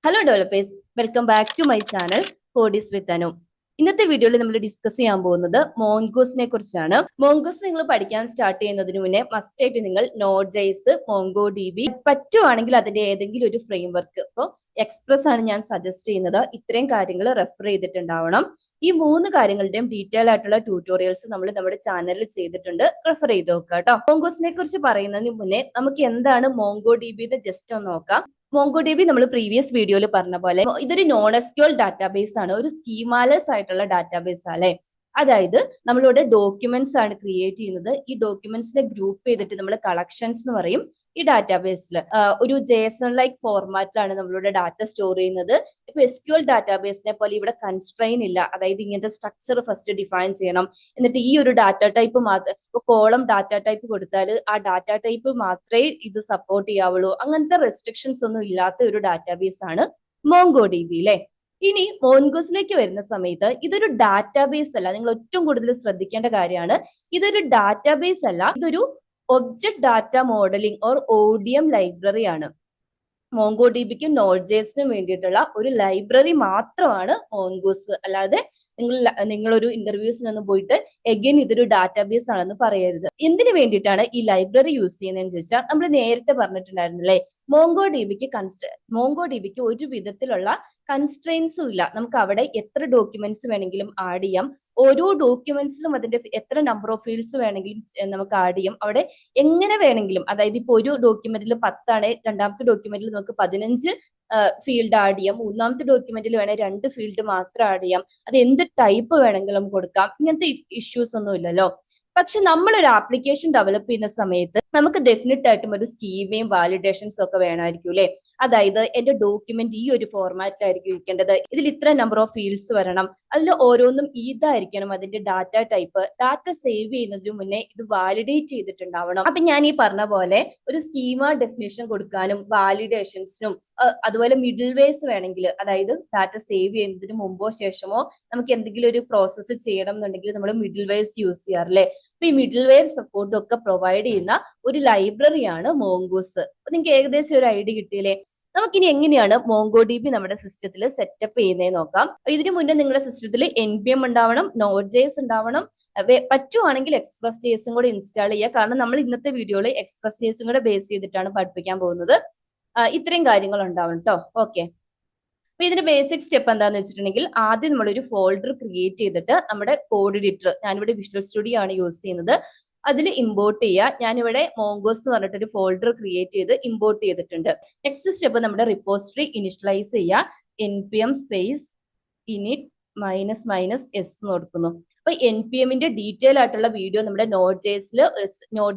Hello developers, welcome back to my channel Codies with Anu. ഇന്നത്തെ വീഡിയോയിൽ നമ്മൾ ഡിസ്കസ് ചെയ്യാൻ പോകുന്നത് മോൺഗോസിനെ കുറിച്ചാണ്. മോൺഗോസ് നിങ്ങൾ പഠിക്കാൻ സ്റ്റാർട്ട് ചെയ്യുന്നതിന് മുന്നേ മസ്റ്റ് ആയിട്ട് നിങ്ങൾ node JS, Mongo D B പറ്റുവാണെങ്കിൽ അതിന്റെ ഏതെങ്കിലും ഒരു ഫ്രെയിം വർക്ക്, ഇപ്പോൾ എക്സ്പ്രസ് ആണ് ഞാൻ സജസ്റ്റ് ചെയ്യുന്നത്. ഇത്രയും കാര്യങ്ങൾ റെഫർ ചെയ്തിട്ടുണ്ടാവണം. ഈ 3 കാര്യങ്ങളുടെയും ഡീറ്റെയിൽ ആയിട്ടുള്ള ട്യൂട്ടോറിയൽസ് നമ്മൾ നമ്മുടെ ചാനലിൽ ചെയ്തിട്ടുണ്ട്. റെഫർ ചെയ്ത് നോക്കുക കേട്ടോ. മോൺഗോസിനെ കുറിച്ച് പറയുന്നതിന് മുന്നേ നമുക്ക് എന്താണ് മോങ്കോ ഡി ബി എന്ന് ജസ്റ്റ് ഒന്ന് നോക്കാം. മോങ്കോ ഡി ബി നമ്മൾ പ്രീവിയസ് വീഡിയോയിൽ പറഞ്ഞ പോലെ ഇതൊരു നോൺ എസ്ക്യൂഎൽ ഡാറ്റാബേസ് ആണ്, ഒരു സ്കീമാലെസ് ആയിട്ടുള്ള ഡാറ്റാബേസ് അല്ലെ. അതായത് നമ്മളിവിടെ ഡോക്യുമെന്റ്സ് ആണ് ക്രിയേറ്റ് ചെയ്യുന്നത്. ഈ ഡോക്യുമെന്റ്സിനെ ഗ്രൂപ്പ് ചെയ്തിട്ട് നമ്മൾ കളക്ഷൻസ് എന്ന് പറയും. ഈ ഡാറ്റാബേസിൽ ഒരു JSON ലൈക്ക് ഫോർമാറ്റിലാണ് നമ്മളിവിടെ ഡാറ്റ സ്റ്റോർ ചെയ്യുന്നത്. ഇപ്പൊ SQL ഡാറ്റാബേസിനെ പോലെ ഇവിടെ കൺസ്ട്രെയിൻ ഇല്ല. അതായത് ഇങ്ങനത്തെ സ്ട്രക്ചർ ഫസ്റ്റ് ഡിഫൈൻ ചെയ്യണം, എന്നിട്ട് ഈ ഒരു ഡാറ്റ ടൈപ്പ് മാത്രം, ഇപ്പൊ കോളം ഡാറ്റ ടൈപ്പ് കൊടുത്താൽ ആ ഡാറ്റ ടൈപ്പ് മാത്രമേ ഇത് സപ്പോർട്ട് ചെയ്യാവുള്ളൂ. അങ്ങനത്തെ റെസ്ട്രിക്ഷൻസ് ഒന്നും ഇല്ലാത്ത ഒരു ഡാറ്റാബേസ് ആണ് മോങ്കോ ഡി ബി അല്ലെ. ഇനി മോൺഗോസിലേക്ക് വരുന്ന സമയത്ത് ഇതൊരു ഡാറ്റാബേസ് അല്ല. നിങ്ങൾ ഏറ്റവും കൂടുതൽ ശ്രദ്ധിക്കേണ്ട കാര്യമാണ്, ഇതൊരു ഡാറ്റാബേസ് അല്ല, ഇതൊരു object data modeling or ODM library ആണ്. മോങ്കോ ഡി ബിക്കും നോഡ് ജെയ്സിനും വേണ്ടിയിട്ടുള്ള ഒരു ലൈബ്രറി മാത്രമാണ് മോൺഗോസ്. അല്ലാതെ നിങ്ങളൊരു ഇന്റർവ്യൂസിനൊന്നും പോയിട്ട് എഗെയിൻ ഇതൊരു ഡാറ്റാബേസ് ആണെന്ന് പറയരുത്. എന്തിനു വേണ്ടിയിട്ടാണ് ഈ ലൈബ്രറി യൂസ് ചെയ്യുന്നതെന്ന് ചോദിച്ചാൽ, നമ്മൾ നേരത്തെ പറഞ്ഞിട്ടുണ്ടായിരുന്നില്ലേ, മോങ്കോ ഡി ബിക്ക് ഒരു വിധത്തിലുള്ള കൺസ്ട്രെയിൻസും ഇല്ല. നമുക്ക് അവിടെ എത്ര ഡോക്യുമെന്റ്സ് വേണമെങ്കിലും ആഡ് ചെയ്യാം. ഓരോ ഡോക്യുമെന്റ്സിലും അതിന്റെ എത്ര നമ്പർ ഓഫ് ഫീൽഡ്സ് വേണമെങ്കിലും നമുക്ക് ആഡ് ചെയ്യാം. അവിടെ എങ്ങനെ വേണമെങ്കിലും, അതായത് ഇപ്പൊ ഒരു ഡോക്യുമെന്റിൽ 10 ആണ്, രണ്ടാമത്തെ ഡോക്യുമെന്റിൽ നമുക്ക് 15 ഫീൽഡ് ആഡ് ചെയ്യാം, മൂന്നാമത്തെ ഡോക്യുമെന്റിൽ വേണമെങ്കിൽ 2 ഫീൽഡ് മാത്രം ആഡ് ചെയ്യാം. അത് എന്ത് ടൈപ്പ് വേണമെങ്കിലും കൊടുക്കാം. ഇങ്ങനത്തെ ഇഷ്യൂസ് ഒന്നും ഇല്ലല്ലോ. പക്ഷെ നമ്മൾ ഒരു ആപ്ലിക്കേഷൻ ഡെവലപ്പ് ചെയ്യുന്ന സമയത്ത് നമുക്ക് ഡെഫിനറ്റ് ആയിട്ടും ഒരു സ്കീമയും വാലിഡേഷൻസും ഒക്കെ വേണമായിരിക്കും അല്ലെ. അതായത് എന്റെ ഡോക്യുമെന്റ് ഈ ഒരു ഫോർമാറ്റിലായിരിക്കും ഇരിക്കേണ്ടത്, ഇതിൽ ഇത്ര നമ്പർ ഓഫ് ഫീൽഡ്സ് വരണം, അതിൽ ഓരോന്നും ഇതായിരിക്കണം അതിന്റെ ഡാറ്റ ടൈപ്പ്. ഡാറ്റ സേവ് ചെയ്യുന്നതിന് മുന്നേ ഇത് വാലിഡേറ്റ് ചെയ്തിട്ടുണ്ടാവണം. അപ്പൊ ഞാൻ ഈ പറഞ്ഞ പോലെ ഒരു സ്കീമ ഡെഫിനേഷൻ കൊടുക്കാനും വാലിഡേഷൻസിനും അതുപോലെ മിഡിൽ വേസ് വേണമെങ്കിൽ, അതായത് ഡാറ്റ സേവ് ചെയ്യുന്നതിന് മുമ്പോ ശേഷമോ നമുക്ക് എന്തെങ്കിലും ഒരു പ്രോസസ്സ് ചെയ്യണം എന്നുണ്ടെങ്കിൽ നമ്മൾ മിഡിൽ വേസ് യൂസ് ചെയ്യാറില്ലേ. അപ്പൊ ഈ മിഡിൽ വെയർ സപ്പോർട്ടും ഒക്കെ പ്രൊവൈഡ് ചെയ്യുന്ന ഒരു ലൈബ്രറിയാണ് മോങ്കോസ്. അപ്പൊ നിങ്ങൾക്ക് ഏകദേശം ഒരു ഐഡിയ കിട്ടിയില്ലേ. നമുക്കിനി എങ്ങനെയാണ് മോങ്കോ ഡി ബി നമ്മുടെ സിസ്റ്റത്തിൽ സെറ്റപ്പ് ചെയ്യുന്നതെന്ന് നോക്കാം. ഇതിനു മുന്നേ നിങ്ങളുടെ സിസ്റ്റത്തിൽ NPM ഉണ്ടാവണം, നോഡ് ജെയ്സ് ഉണ്ടാവണം, പറ്റുവാണെങ്കിൽ എക്സ്പ്രസ് ജെയ്സും കൂടെ ഇൻസ്റ്റാൾ ചെയ്യുക. കാരണം നമ്മൾ ഇന്നത്തെ വീഡിയോയിൽ എക്സ്പ്രസ് ജെയ്സും കൂടെ ബേസ് ചെയ്തിട്ടാണ് പഠിപ്പിക്കാൻ പോകുന്നത്. ഇത്രയും കാര്യങ്ങൾ ഉണ്ടാവണം കേട്ടോ. ഓക്കെ, അപ്പൊ ഇതിന്റെ ബേസിക് സ്റ്റെപ്പ് എന്താന്ന് വെച്ചിട്ടുണ്ടെങ്കിൽ, ആദ്യം നമ്മളൊരു ഫോൾഡർ ക്രിയേറ്റ് ചെയ്തിട്ട് നമ്മുടെ കോഡ് എഡിറ്റർ, ഞാനിവിടെ വിഷ്വൽ സ്റ്റുഡിയോ ആണ് യൂസ് ചെയ്യുന്നത്, അതിൽ ഇമ്പോർട്ട് ചെയ്യുക. ഞാനിവിടെ മോങ്കോസ് എന്ന് പറഞ്ഞിട്ടൊരു ഫോൾഡർ ക്രിയേറ്റ് ചെയ്ത് ഇമ്പോർട്ട് ചെയ്തിട്ടുണ്ട്. നെക്സ്റ്റ് സ്റ്റെപ്പ് നമ്മുടെ റിപ്പോസിറ്ററി ഇനിഷ്യലൈസ് ചെയ്യുക. npm സ്പേസ് init --s എന്ന് കൊടുക്കുന്നു. അപ്പൊ NPMന്റെ ഡീറ്റെയിൽ ആയിട്ടുള്ള വീഡിയോ നമ്മുടെ നോഡ്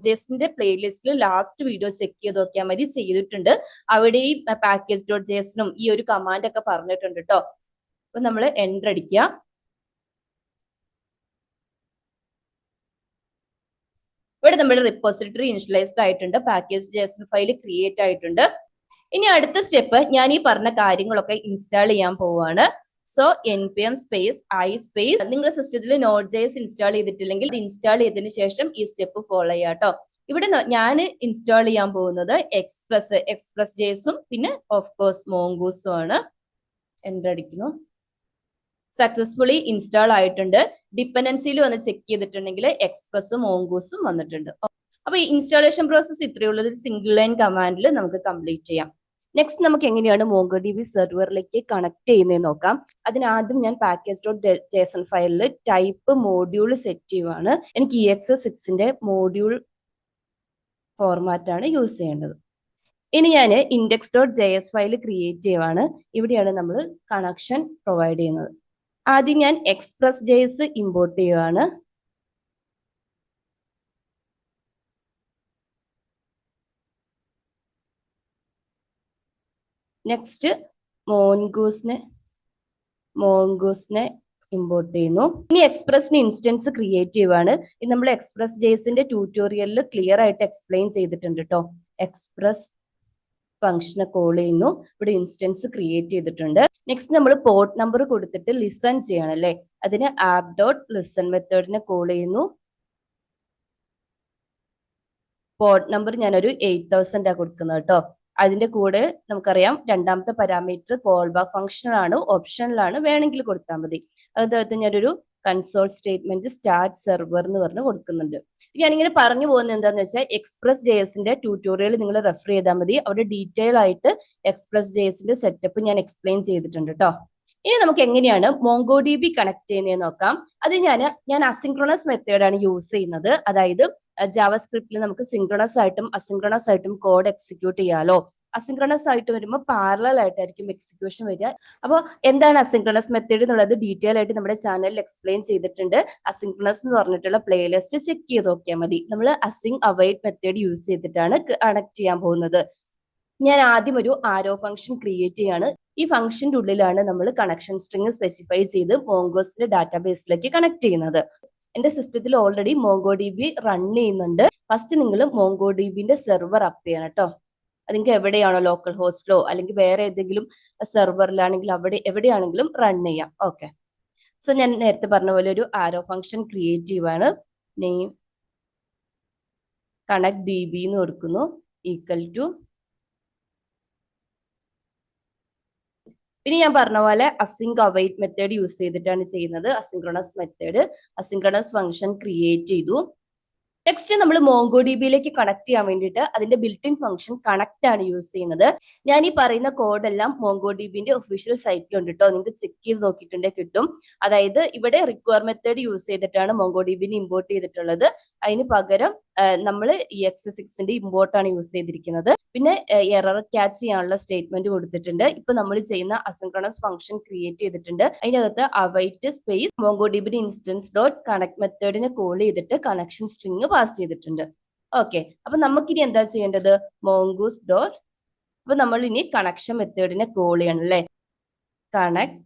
ജെയ്സിന്റെ പ്ലേലിസ്റ്റിൽ ലാസ്റ്റ് വീഡിയോ ചെക്ക് ചെയ്ത് നോക്കിയാൽ മതി, ചെയ്തിട്ടുണ്ട്. അവിടെ ഈ package.jsനും ഈ ഒരു കമാൻഡ് ഒക്കെ പറഞ്ഞിട്ടുണ്ട് കേട്ടോ. അപ്പൊ നമ്മൾ എൻ്റർ അടിക്കുക. ഇവിടെ നമ്മുടെ റിപ്പോസിറ്ററി ഇനിഷ്യലൈസ്ഡ് ആയിട്ടുണ്ട്, package.json ഫയൽ ക്രിയേറ്റ് ആയിട്ടുണ്ട്. ഇനി അടുത്ത സ്റ്റെപ്പ്, ഞാൻ ഈ പറഞ്ഞ കാര്യങ്ങളൊക്കെ ഇൻസ്റ്റാൾ ചെയ്യാൻ പോവുകയാണ്. So npm space i space, നിങ്ങളുടെ സിസ്റ്റത്തിൽ നോഡ് ജെയ്സ് ഇൻസ്റ്റാൾ ചെയ്തിട്ടില്ലെങ്കിൽ ഇൻസ്റ്റാൾ ചെയ്തതിനു ശേഷം ഈ സ്റ്റെപ്പ് ഫോളോ ചെയ്യാം കേട്ടോ. ഇവിടെ ഞാൻ ഇൻസ്റ്റാൾ ചെയ്യാൻ പോകുന്നത് എക്സ്പ്രസ് ജെയ്സും പിന്നെ ഓഫ് കോഴ്സ് മോങ്കോസും ആണ്. എൻ്റർ അടിക്കുന്നു. സക്സസ്ഫുള്ളി ഇൻസ്റ്റാൾ ആയിട്ടുണ്ട്. ഡിപ്പെൻഡൻസിയിൽ വന്ന് ചെക്ക് ചെയ്തിട്ടുണ്ടെങ്കിൽ എക്സ്പ്രസും മോങ്കോസും വന്നിട്ടുണ്ട്. അപ്പൊ ഈ ഇൻസ്റ്റാളേഷൻ പ്രോസസ് ഇത്രയേ ഉള്ളത്. സിംഗിൾ ലൈൻ കമാൻഡിൽ നമുക്ക് കംപ്ലീറ്റ് ചെയ്യാം. നെക്സ്റ്റ് നമുക്ക് എങ്ങനെയാണ് മോങ്കോ ഡി ബി സെർവറിലേക്ക് കണക്ട് ചെയ്യുന്നതെന്ന് നോക്കാം. അതിനാദ്യം ഞാൻ package.json ഫയലിൽ ടൈപ്പ് മോഡ്യൂൾ സെറ്റ് ചെയ്യുവാണ്. എനിക്ക് EXE6ന്റെ മോഡ്യൂൾ ഫോർമാറ്റ് ആണ് യൂസ് ചെയ്യേണ്ടത്. ഇനി ഞാൻ index.js ഫയൽ ക്രിയേറ്റ് ചെയ്യുവാണ്. ഇവിടെയാണ് നമ്മൾ കണക്ഷൻ പ്രൊവൈഡ് ചെയ്യുന്നത്. ആദ്യം ഞാൻ എക്സ്പ്രസ് ജെയ്സ് ഇമ്പോർട്ട് ചെയ്യുവാണ്. നെക്സ്റ്റ് മോൺഗോസിനെ ഇമ്പോർട്ട് ചെയ്യുന്നു. ഇനി എക്സ്പ്രസിന് ഇൻസ്റ്റൻസ് ക്രിയേറ്റ് ചെയ്യുവാണ്. ഇത് നമ്മൾ എക്സ്പ്രസ് ജെയ്സിന്റെ ട്യൂട്ടോറിയലിൽ ക്ലിയർ ആയിട്ട് എക്സ്പ്ലെയിൻ ചെയ്തിട്ടുണ്ട് കേട്ടോ. എക്സ്പ്രസ് ഫംഗ്ഷനെ കോൾ ചെയ്യുന്നു. ഇവിടെ ഇൻസ്റ്റൻസ് ക്രിയേറ്റ് ചെയ്തിട്ടുണ്ട്. നെക്സ്റ്റ് നമ്മൾ പോർട്ട് നമ്പർ കൊടുത്തിട്ട് ലിസൺ ചെയ്യണം അല്ലേ. അതിന് app.listen മെത്തേഡിനെ കോൾ ചെയ്യുന്നു. പോർട്ട് നമ്പർ ഞാനൊരു 8000 കൊടുക്കുന്നത് കേട്ടോ. അതിന്റെ കൂടെ നമുക്കറിയാം രണ്ടാമത്തെ പാരാമീറ്റർ കോൾ ബാക്ക് ഫംഗ്ഷനാണ്, ഓപ്ഷനിലാണ്, വേണമെങ്കിൽ കൊടുത്താൽ മതി. അതിനകത്ത് ഞാനൊരു കൺസോൾ സ്റ്റേറ്റ്മെന്റ് സ്റ്റാർട്ട് സെർവർ എന്ന് പറഞ്ഞ് കൊടുക്കുന്നുണ്ട്. ഞാനിങ്ങനെ പറഞ്ഞു പോകുന്നത് എന്താന്ന് വെച്ചാൽ എക്സ്പ്രസ് ജെഎസിന്റെ ട്യൂട്ടോറിയൽ നിങ്ങൾ റെഫർ ചെയ്താൽ മതി. അവിടെ ഡീറ്റെയിൽ ആയിട്ട് എക്സ്പ്രസ് ജെഎസിന്റെ സെറ്റപ്പ് ഞാൻ എക്സ്പ്ലെയിൻ ചെയ്തിട്ടുണ്ട് കേട്ടോ. ഇനി നമുക്ക് എങ്ങനെയാണ് MongoDB കണക്ട് ചെയ്യുന്നതെന്ന് നോക്കാം. അത് ഞാൻ അസിൻക്രണസ് മെത്തേഡാണ് യൂസ് ചെയ്യുന്നത്. അതായത് ജാവാസ്ക്രിപ്റ്റിൽ നമുക്ക് സിൻക്രണസ് ആയിട്ടും അസിൻക്രണസ് ആയിട്ടും കോഡ് എക്സിക്യൂട്ട് ചെയ്യാലോ. അസിൻക്രണസ് ആയിട്ട് വരുമ്പോൾ പാരലൽ ആയിട്ടായിരിക്കും എക്സിക്യൂഷൻ വരിക. അപ്പോൾ എന്താണ് അസിൻക്രണസ് മെത്തേഡ് എന്നുള്ളത് ഡീറ്റെയിൽ ആയിട്ട് നമ്മുടെ ചാനലിൽ എക്സ്പ്ലെയിൻ ചെയ്തിട്ടുണ്ട്. അസിൻക്രണസ് എന്ന് പറഞ്ഞിട്ടുള്ള പ്ലേലിസ്റ്റ് ചെക്ക് ചെയ്ത് നോക്കിയാൽ മതി. നമ്മൾ അസിൻ അവൈറ്റ് മെത്തേഡ് യൂസ് ചെയ്തിട്ടാണ് കണക്ട് ചെയ്യാൻ പോകുന്നത്. ഞാൻ ആദ്യം ഒരു ആരോ ഫംഗ്ഷൻ ക്രിയേറ്റ് ചെയ്യാണ്. ഈ ഫംഗ്ഷന്റെ ഉള്ളിലാണ് നമ്മൾ കണക്ഷൻ സ്ട്രിങ് സ്പെസിഫൈ ചെയ്ത് മോങ്കോസിന്റെ ഡാറ്റാബേസിലേക്ക് കണക്ട് ചെയ്യുന്നത്. എന്റെ സിസ്റ്റത്തിൽ ഓൾറെഡി MongoDB റൺ ചെയ്യുന്നുണ്ട്. ഫസ്റ്റ് നിങ്ങൾ MongoDBന്റെ സെർവർ അപ്പ് ചെയ്യണം കേട്ടോ. അത് നിങ്ങൾക്ക് എവിടെയാണോ, ലോക്കൽ ഹോസ്റ്റിലോ അല്ലെങ്കിൽ വേറെ ഏതെങ്കിലും സെർവറിലാണെങ്കിൽ അവിടെ എവിടെയാണെങ്കിലും റൺ ചെയ്യാം. ഓക്കെ, സോ ഞാൻ നേരത്തെ പറഞ്ഞ പോലെ ഒരു ആരോ ഫംഗ്ഷൻ ക്രിയേറ്റ് ചെയ്യുവാണ്. നെയിം കണക്ട് DB എന്ന് കൊടുക്കുന്നു, ഈക്വൽ ടു. പിന്നെ ഞാൻ പറഞ്ഞ പോലെ അസിൻക് അവൈറ്റ് മെത്തേഡ് യൂസ് ചെയ്തിട്ടാണ് ചെയ്യുന്നത്. Asynchronous method, asynchronous function create ചെയ്തു. നെക്സ്റ്റ് നമ്മൾ MongoDBയിലേക്ക് കണക്ട് ചെയ്യാൻ വേണ്ടിയിട്ട് അതിന്റെ ബിൽറ്റ് ഇൻ ഫംഗ്ഷൻ കണക്ട് ആണ് യൂസ് ചെയ്യുന്നത്. ഞാൻ ഈ പറയുന്ന കോഡ് എല്ലാം MongoDBന്റെ ഒഫീഷ്യൽ സൈറ്റിലുണ്ട് കേട്ടോ. നിങ്ങൾക്ക് ചെക്ക് ചെയ്ത് നോക്കിയിട്ടുണ്ടെങ്കിൽ കിട്ടും. അതായത് ഇവിടെ റിക്വയർ മെത്തേഡ് യൂസ് ചെയ്തിട്ടാണ് MongoDBനെ ഇമ്പോർട്ട് ചെയ്തിട്ടുള്ളത്. അതിന് പകരം നമ്മൾ EXE6ന്റെ ഇമ്പോർട്ടാണ് യൂസ് ചെയ്തിരിക്കുന്നത്. പിന്നെ എറർ ക്യാച്ച് ചെയ്യാനുള്ള സ്റ്റേറ്റ്മെന്റ് കൊടുത്തിട്ടുണ്ട്. ഇപ്പൊ നമ്മൾ ചെയ്യുന്ന അസിൻക്രണസ് ഫംഗ്ഷൻ ക്രിയേറ്റ് ചെയ്തിട്ടുണ്ട്. അതിനകത്ത് await space MongoDB instance dot connect മെത്തേഡിനെ കോൾ ചെയ്തിട്ട് കണക്ഷൻ സ്ട്രിങ് പാസ് ചെയ്തിട്ടുണ്ട്. ഓക്കെ, അപ്പൊ നമുക്കിനി എന്താ ചെയ്യേണ്ടത്? മോങ്കോസ് ഡോട്ട്, അപ്പൊ നമ്മൾ ഇനി കണക്ഷൻ മെത്തേഡിനെ കോൾ ചെയ്യണം അല്ലെ. കണക്ട്,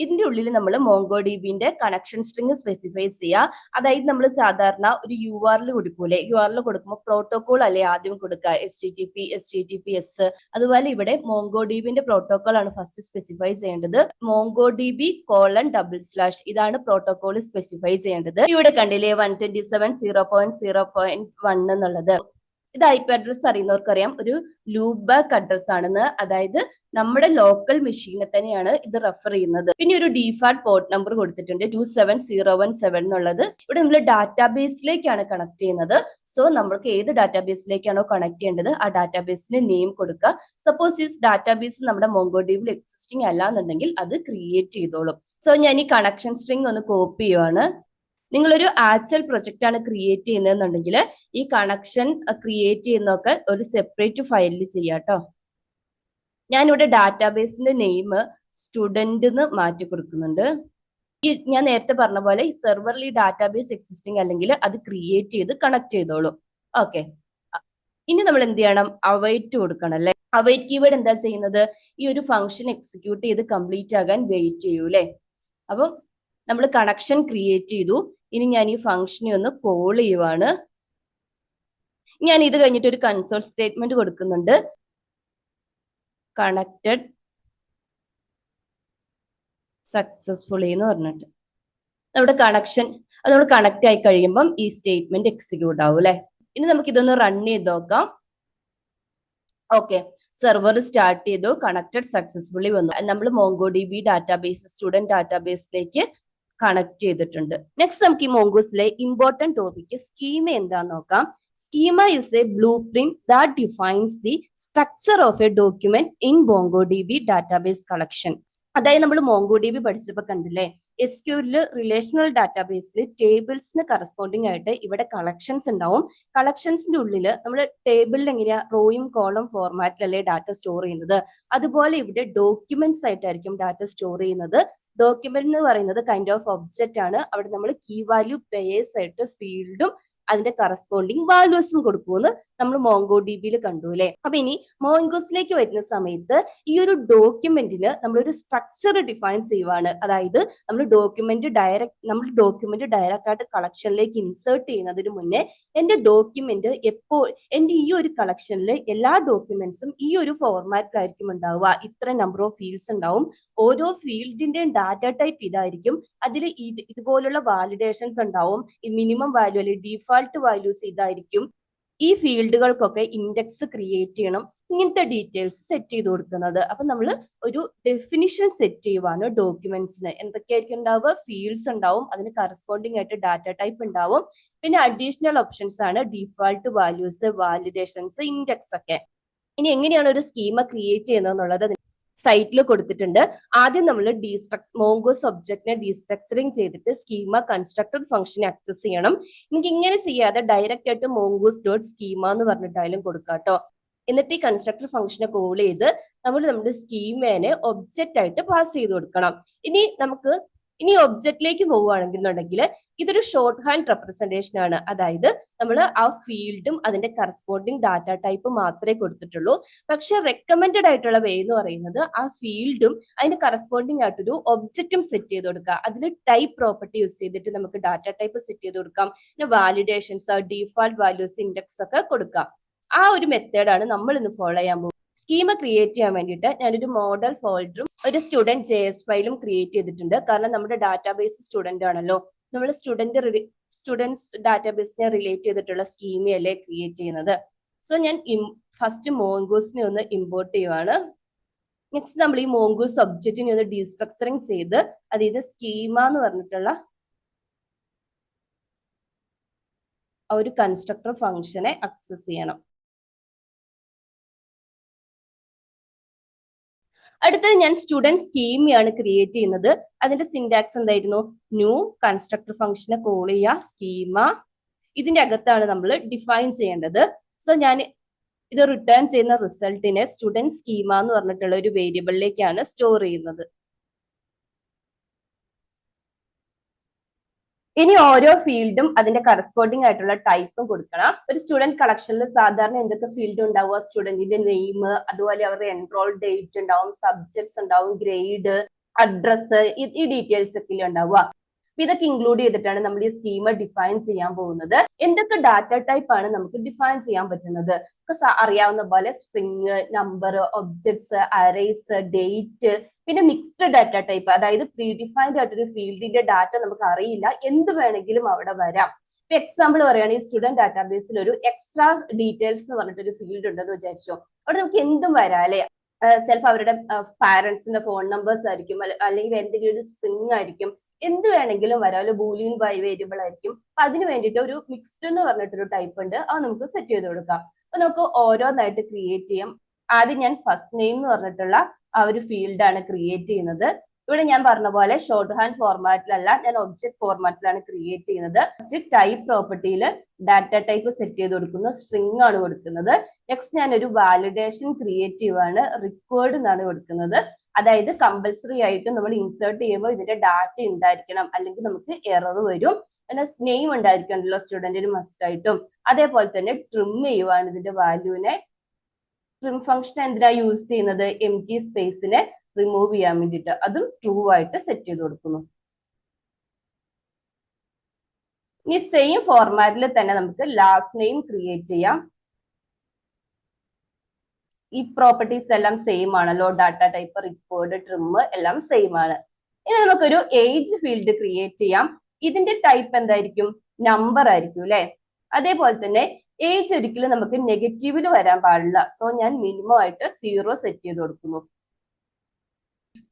ഇതിന്റെ ഉള്ളിൽ നമ്മൾ MongoDBന്റെ കണക്ഷൻ സ്ട്രിങ് സ്പെസിഫൈ ചെയ്യുക. അതായത് നമ്മൾ സാധാരണ ഒരു URL കൊടുക്കൂലേ, URL കൊടുക്കുമ്പോൾ പ്രോട്ടോകോൾ അല്ലെ ആദ്യം കൊടുക്കുക, HTTP, HTTPS. അതുപോലെ ഇവിടെ MongoDBന്റെ പ്രോട്ടോകോൾ ആണ് ഫസ്റ്റ് സ്പെസിഫൈ ചെയ്യേണ്ടത്. MongoDB:// ഇതാണ് പ്രോട്ടോകോൾ സ്പെസിഫൈ ചെയ്യേണ്ടത്. ഇവിടെ കണ്ടില്ലേ 127.0.0.1 എന്നുള്ളത്. ഇത് IP അഡ്രസ് അറിയുന്നവർക്കറിയാം ഒരു ലൂപ്പ് ബാക്ക് അഡ്രസ് ആണെന്ന്. അതായത് നമ്മുടെ ലോക്കൽ മെഷീനെ തന്നെയാണ് ഇത് റെഫർ ചെയ്യുന്നത്. പിന്നെ ഒരു ഡീഫാൾട്ട് പോർട്ട് നമ്പർ കൊടുത്തിട്ടുണ്ട് 27017 എന്നുള്ളത്. ഇവിടെ നമ്മൾ ഡാറ്റാബേസിലേക്കാണ് കണക്ട് ചെയ്യുന്നത്. സോ നമ്മൾക്ക് ഏത് ഡാറ്റാബേസിലേക്കാണോ കണക്ട് ചെയ്യേണ്ടത് ആ ഡാറ്റാബേസിന്റെ നെയിം കൊടുക്കുക. സപ്പോസ് ഈ ഡാറ്റാബേസ് നമ്മുടെ MongoDBയിൽ എക്സിസ്റ്റിംഗ് അല്ല എന്നുണ്ടെങ്കിൽ അത് ക്രിയേറ്റ് ചെയ്തോളും. സോ ഞാൻ ഈ കണക്ഷൻ സ്ട്രിങ് ഒന്ന് കോപ്പി ചെയ്യുവാണ്. നിങ്ങളൊരു ആക്ച്വൽ പ്രൊജക്റ്റ് ആണ് ക്രിയേറ്റ് ചെയ്യുന്നതെന്നുണ്ടെങ്കിൽ ഈ കണക്ഷൻ ക്രിയേറ്റ് ചെയ്യുന്നതൊക്കെ ഒരു സെപ്പറേറ്റ് ഫയലിൽ ചെയ്യാം കേട്ടോ. ഞാനിവിടെ ഡാറ്റാബേസിന്റെ നെയിം സ്റ്റുഡന്റ് എന്ന് മാറ്റി കൊടുക്കുന്നുണ്ട്. ഞാൻ നേരത്തെ പറഞ്ഞ പോലെ ഈ സെർവറിൽ ഈ ഡാറ്റാബേസ് എക്സിസ്റ്റിംഗ് അല്ലെങ്കിൽ അത് ക്രിയേറ്റ് ചെയ്ത് കണക്ട് ചെയ്തോളൂ. ഓക്കെ, ഇനി നമ്മൾ എന്ത് ചെയ്യണം? അവൈറ്റ് കൊടുക്കണം അല്ലെ. അവൈറ്റ് കീവേഡ് എന്താ ചെയ്യുന്നത്? ഈ ഒരു ഫംഗ്ഷൻ എക്സിക്യൂട്ട് ചെയ്ത് കംപ്ലീറ്റ് ആകാൻ വെയിറ്റ് ചെയ്യൂ അല്ലെ. അപ്പം നമ്മൾ കണക്ഷൻ ക്രിയേറ്റ് ചെയ്തു. ഇനി ഞാൻ ഈ ഫംഗ്ഷനെ ഒന്ന് കോൾ ചെയ്യുവാണ്. ഞാൻ ഇത് കഴിഞ്ഞിട്ട് ഒരു കൺസോൾ സ്റ്റേറ്റ്മെന്റ് കൊടുക്കുന്നുണ്ട്. കണക്റ്റഡ് സക്സസ്ഫുള്ളി എന്ന് പറഞ്ഞിട്ട് നമ്മുടെ കണക്ഷൻ അത് നമ്മൾ കണക്ട് ആയി കഴിയുമ്പം ഈ സ്റ്റേറ്റ്മെന്റ് എക്സിക്യൂട്ട് ആവും അല്ലെ. ഇനി നമുക്ക് ഇതൊന്ന് റൺ ചെയ്ത് നോക്കാം. ഓക്കെ, സെർവർ സ്റ്റാർട്ട് ചെയ്തു, കണക്റ്റഡ് സക്സസ്ഫുള്ളി വന്നു. നമ്മൾ MongoDB ഡാറ്റാബേസ് സ്റ്റുഡന്റ് ഡാറ്റാബേസിലേക്ക് കണക്ട് ചെയ്തിട്ടുണ്ട്. നെക്സ്റ്റ് നമുക്ക് ഈ മോങ്കോസിലെ ഇമ്പോർട്ടന്റ് ടോപ്പിക് സ്കീമ എന്താന്ന് നോക്കാം. Schema is a blueprint that defines the structure of a document in MongoDB database collection. അതായത് നമ്മൾ MongoDB പഠിച്ചപ്പോൾ കണ്ടില്ലേ, SQL റിലേഷണൽ ഡാറ്റാബേസിൽ ടേബിൾസിന് കറസ്പോണ്ടിങ് ആയിട്ട് ഇവിടെ കളക്ഷൻസ് ഉണ്ടാവും. കളക്ഷൻസിന്റെ ഉള്ളിൽ നമ്മൾ ടേബിളിൽ എങ്ങനെയാ റോയും കോളം ഫോർമാറ്റിലല്ലേ ഡാറ്റ സ്റ്റോർ ചെയ്യുന്നത്, അതുപോലെ ഇവിടെ ഡോക്യുമെന്റ്സ് ആയിട്ടായിരിക്കും ഡാറ്റ സ്റ്റോർ ചെയ്യുന്നത്. ഡോക്യുമെന്റ് എന്ന് പറയുന്നത് കൈൻഡ് ഓഫ് ഒബ്ജക്റ്റ് ആണ്. അവിടെ നമ്മൾ കീ വാല്യൂ പെയേഴ്സ് ആയിട്ട് ഫീൽഡും അതിന്റെ കറസ്പോണ്ടിങ് വാല്യൂസും കൊടുക്കുമെന്ന് നമ്മൾ MongoDBയിൽ കണ്ടു അല്ലെ. അപ്പൊ ഇനി മോങ്കോസിലേക്ക് വരുന്ന സമയത്ത് ഈ ഒരു ഡോക്യുമെന്റിന് നമ്മളൊരു സ്ട്രക്ചർ ഡിഫൈൻ ചെയ്യുവാണ്. അതായത് നമ്മൾ ഡോക്യുമെന്റ് ഡയറക്റ്റ് ആയിട്ട് കളക്ഷനിലേക്ക് ഇൻസേർട്ട് ചെയ്യുന്നതിന് മുന്നേ എന്റെ ഡോക്യുമെന്റ് എന്റെ ഈ ഒരു കളക്ഷനിൽ എല്ലാ ഡോക്യുമെന്റ്സും ഈ ഒരു ഫോർമാറ്റിലായിരിക്കും ഉണ്ടാവുക. ഇത്ര നമ്പർ ഓഫ് ഫീൽഡ്സ് ഉണ്ടാവും. ഓരോ ഫീൽഡിന്റെയും ഡാറ്റ ടൈപ്പ് ഇതായിരിക്കും. അതിൽ ഇതുപോലുള്ള വാലിഡേഷൻസ് ഉണ്ടാവും. ഈ മിനിമം വാല്യൂ അല്ലെങ്കിൽ ഡിഫാൾട്ട് വാല്യൂസ് ഇതായിരിക്കും. ഈ ഫീൽഡുകൾക്കൊക്കെ ഇൻഡെക്സ് ക്രിയേറ്റ് ചെയ്യണം, ഇങ്ങനത്തെ ഡീറ്റെയിൽസ് സെറ്റ് ചെയ്ത് കൊടുക്കുന്നത്. അപ്പൊ നമ്മൾ ഒരു ഡെഫിനിഷൻ സെറ്റ് ചെയ്യുവാണ് ഡോക്യുമെന്റ്സിന്. എന്തൊക്കെയായിരിക്കും ഉണ്ടാവുക? ഫീൽഡ്സ് ഉണ്ടാവും, അതിന് കറസ്പോണ്ടിങ് ആയിട്ട് ഡാറ്റ ടൈപ്പ് ഉണ്ടാവും, പിന്നെ അഡീഷണൽ ഓപ്ഷൻസ് ആണ് ഡിഫാൾട്ട് വാല്യൂസ്, വാലിഡേഷൻസ്, ഇൻഡെക്സ് ഒക്കെ. ഇനി എങ്ങനെയാണ് ഒരു സ്കീമ ക്രിയേറ്റ് ചെയ്യുന്നത് എന്നുള്ളത് സൈറ്റിൽ കൊടുത്തിട്ടുണ്ട്. ആദ്യം നമ്മൾ മോങ്കോസ് ഒബ്ജക്റ്റിനെ ഡീസ്ട്രക്ചറിങ് ചെയ്തിട്ട് സ്കീമ കൺസ്ട്രക്ടർ ഫംഗ്ഷനെ ആക്സസ് ചെയ്യണം. എനിക്ക് ഇങ്ങനെ ചെയ്യാതെ ഡയറക്റ്റ് ആയിട്ട് മോങ്കോസ് ഡോട്ട് സ്കീമ എന്ന് പറഞ്ഞിട്ടായാലും കൊടുക്കാം കേട്ടോ. എന്നിട്ട് ഈ കൺസ്ട്രക്ടർ ഫംഗ്ഷനെ കോൾ ചെയ്ത് നമ്മൾ നമ്മുടെ സ്കീമേനെ ഒബ്ജക്റ്റ് ആയിട്ട് പാസ് ചെയ്ത് കൊടുക്കണം. ഇനി ഒബ്ജക്റ്റിലേക്ക് പോവുകയാണെന്നുണ്ടെങ്കിൽ ഇതൊരു ഷോർട്ട് ഹാൻഡ് റെപ്രസെന്റേഷൻ ആണ്. അതായത് നമ്മൾ ആ ഫീൽഡും അതിന്റെ കറസ്പോണ്ടിങ് ഡാറ്റ ടൈപ്പ് മാത്രമേ കൊടുത്തിട്ടുള്ളൂ. പക്ഷെ റെക്കമെൻഡഡ് ആയിട്ടുള്ള വേ എന്ന് പറയുന്നത് ആ ഫീൽഡും അതിന്റെ കറസ്പോണ്ടിങ് ആയിട്ടൊരു ഒബ്ജക്റ്റും സെറ്റ് ചെയ്ത് കൊടുക്കുക. അതിൽ ടൈപ്പ് പ്രോപ്പർട്ടി യൂസ് ചെയ്തിട്ട് നമുക്ക് ഡാറ്റ ടൈപ്പ് സെറ്റ് ചെയ്ത് കൊടുക്കാം. പിന്നെ വാലിഡേഷൻസ്, ഡിഫാൾട്ട് വാല്യൂസ്, ഇൻഡെക്സ് ഒക്കെ കൊടുക്കാം. ആ ഒരു മെത്തേഡാണ് നമ്മൾ ഇന്ന് ഫോളോ ചെയ്യാൻ പോകുന്നത്. സ്കീമ ക്രിയേറ്റ് ചെയ്യാൻ വേണ്ടിയിട്ട് ഞാനൊരു മോഡൽ ഫോൾഡറും ഒരു സ്റ്റുഡന്റ് JS ഫയലും ക്രിയേറ്റ് ചെയ്തിട്ടുണ്ട്. കാരണം നമ്മുടെ ഡാറ്റാബേസ് സ്റ്റുഡന്റ് ആണല്ലോ, നമ്മൾ സ്റ്റുഡൻസ് ഡാറ്റാബേസിനെ റിലേറ്റ് ചെയ്തിട്ടുള്ള സ്കീമയല്ലേ ക്രിയേറ്റ് ചെയ്യുന്നത്. സോ ഞാൻ ഫസ്റ്റ് മോങ്കോസിനെ ഒന്ന് ഇമ്പോർട്ട് ചെയ്യുവാണ്. നെക്സ്റ്റ് നമ്മൾ ഈ മോങ്കോസ് ഒബ്ജക്റ്റിനെ ഒന്ന് ഡീസ്ട്രക്ചറിങ് ചെയ്ത് അതായത് സ്കീമ എന്ന് പറഞ്ഞിട്ടുള്ള ഒരു കൺസ്ട്രക്ടർ ഫംഗ്ഷനെ ആക്സസ് ചെയ്യണം. അടുത്തത് ഞാൻ സ്റ്റുഡന്റ് സ്കീമയാണ് ക്രിയേറ്റ് ചെയ്യുന്നത്. അതിന്റെ സിന്റാക്സ് എന്തായിരുന്നു? ന്യൂ കൺസ്ട്രക്ടർ ഫംഗ്ഷനെ കോൾ ചെയ്യുക, സ്കീമ. ഇതിന്റെ അകത്താണ് നമ്മൾ ഡിഫൈൻ ചെയ്യേണ്ടത്. സോ ഞാൻ ഇത് റിട്ടേൺ ചെയ്യുന്ന റിസൾട്ടിനെ സ്റ്റുഡന്റ് സ്കീമ എന്ന് പറഞ്ഞിട്ടുള്ള ഒരു വേരിയബിളിലേക്കാണ് സ്റ്റോർ ചെയ്യുന്നത്. ഇനി ഓരോ ഫീൽഡും അതിന്റെ കറസ്പോണ്ടിങ് ആയിട്ടുള്ള ടൈപ്പും കൊടുക്കണം. ഒരു സ്റ്റുഡന്റ് കളക്ഷനിൽ സാധാരണ എന്തൊക്കെ ഫീൽഡ് ഉണ്ടാവുക? സ്റ്റുഡന്റിന്റെ നെയിം, അതുപോലെ അവരുടെ എൻറോൾ ഡേറ്റ് ഉണ്ടാവും, സബ്ജക്ട്സ് ഉണ്ടാവും, ഗ്രേഡ്, അഡ്രസ്, ഈ ഡീറ്റെയിൽസ് ഒക്കെ ഉണ്ടാവുക. ഇതൊക്കെ ഇൻക്ലൂഡ് ചെയ്തിട്ടാണ് നമ്മൾ ഈ സ്കീമ ഡിഫൈൻ ചെയ്യാൻ പോകുന്നത്. എന്തൊക്കെ ഡാറ്റ ടൈപ്പ് ആണ് നമുക്ക് ഡിഫൈൻ ചെയ്യാൻ പറ്റുന്നത്? അറിയാവുന്ന പോലെ string, number, objects, arrays, date, പിന്നെ മിക്സ്ഡ് ഡാറ്റ ടൈപ്പ്, അതായത് പ്രീ ഡിഫൈൻഡ് ആയിട്ടൊരു ഫീൽഡിന്റെ ഡാറ്റ നമുക്ക് അറിയില്ല, എന്ത് വേണമെങ്കിലും അവിടെ വരാം. ഇപ്പൊ എക്സാമ്പിൾ പറയുകയാണെങ്കിൽ സ്റ്റുഡന്റ് ഡാറ്റാബേസിൽ ഒരു എക്സ്ട്രാ ഡീറ്റെയിൽസ് എന്ന് പറഞ്ഞിട്ടൊരു ഫീൽഡ് ഉണ്ടെന്ന് വിചാരിച്ചോ. അവിടെ നമുക്ക് എന്തും വരാം അല്ലെ. ചിലപ്പോൾ അവരുടെ പാരന്റ്സിന്റെ ഫോൺ നമ്പേഴ്സ് ആയിരിക്കും, അല്ലെങ്കിൽ എന്തെങ്കിലും ഒരു സ്ട്രിങ് ആയിരിക്കും, എന്ത് വേണമെങ്കിലും വരാം. ഒരു ബൂലിയൻ വേരിയബിൾ ആയിരിക്കും. അപ്പൊ അതിന് വേണ്ടിയിട്ട് ഒരു മിക്സ്ഡ് എന്ന് പറഞ്ഞിട്ടൊരു ടൈപ്പ് ഉണ്ട്, അത് നമുക്ക് സെറ്റ് ചെയ്ത് കൊടുക്കാം. അപ്പൊ നമുക്ക് ഓരോന്നായിട്ട് ക്രിയേറ്റ് ചെയ്യാം. ആദ്യം ഞാൻ ഫസ്റ്റ് നെയിം എന്ന് പറഞ്ഞിട്ടുള്ള ആ ഒരു ഫീൽഡാണ് ക്രിയേറ്റ് ചെയ്യുന്നത്. ഇവിടെ ഞാൻ പറഞ്ഞ പോലെ ഷോർട്ട് ഹാൻഡ് ഫോർമാറ്റിലല്ല, ഞാൻ ഒബ്ജക്ട് ഫോർമാറ്റിലാണ് ക്രിയേറ്റ് ചെയ്യുന്നത്. ഫസ്റ്റ് ടൈപ്പ് പ്രോപ്പർട്ടിയിൽ ഡാറ്റ ടൈപ്പ് സെറ്റ് ചെയ്ത് കൊടുക്കുന്നു, സ്ട്രിങ് ആണ് കൊടുക്കുന്നത്. നെക്സ്റ്റ് ഞാൻ ഒരു വാലിഡേഷൻ ക്രിയേറ്റ് ചെയ്യുവാണ്, റിക്വേർഡ് എന്നാണ് കൊടുക്കുന്നത്. അതായത് കമ്പൽസറി ആയിട്ട് നമ്മൾ ഇൻസേർട്ട് ചെയ്യുമ്പോൾ ഇതിന്റെ ഡാറ്റ ഉണ്ടായിരിക്കണം, അല്ലെങ്കിൽ നമുക്ക് എറർ വരും. പിന്നെ നെയിം ഉണ്ടായിരിക്കണമല്ലോ സ്റ്റുഡന്റിന് മസ്റ്റ് ആയിട്ടും. അതേപോലെ തന്നെ ട്രിം ചെയ്യുവാണ് ഇതിന്റെ വാല്യൂവിനെ. ട്രിം ഫംഗ്ഷൻ എന്തിനാ യൂസ് ചെയ്യുന്നത്? എംപ്റ്റി സ്പേസിനെ റിമൂവ് ചെയ്യാൻ വേണ്ടിയിട്ട്. അതും ട്രൂ ആയിട്ട് സെറ്റ് ചെയ്ത് കൊടുക്കുന്നു. ഇനി സെയിം ഫോർമാറ്റിൽ തന്നെ നമുക്ക് ലാസ്റ്റ് നെയിം ക്രിയേറ്റ് ചെയ്യാം. ഈ പ്രോപ്പർട്ടീസ് എല്ലാം സെയിം ആണല്ലോ, ഡാറ്റ ടൈപ്പ്, റിക്കോർഡ്, ട്രിം എല്ലാം സെയിം ആണ്. ഇനി നമുക്കൊരു ഏജ് ഫീൽഡ് ക്രിയേറ്റ് ചെയ്യാം. ഇതിന്റെ ടൈപ്പ് എന്തായിരിക്കും? നമ്പർ ആയിരിക്കും അല്ലെ. അതേപോലെ തന്നെ ഏജ് ഒരിക്കലും നമുക്ക് നെഗറ്റീവിൽ വരാൻ പാടില്ല. സോ ഞാൻ മിനിമം ആയിട്ട് 0 സെറ്റ് ചെയ്ത് കൊടുക്കുന്നു.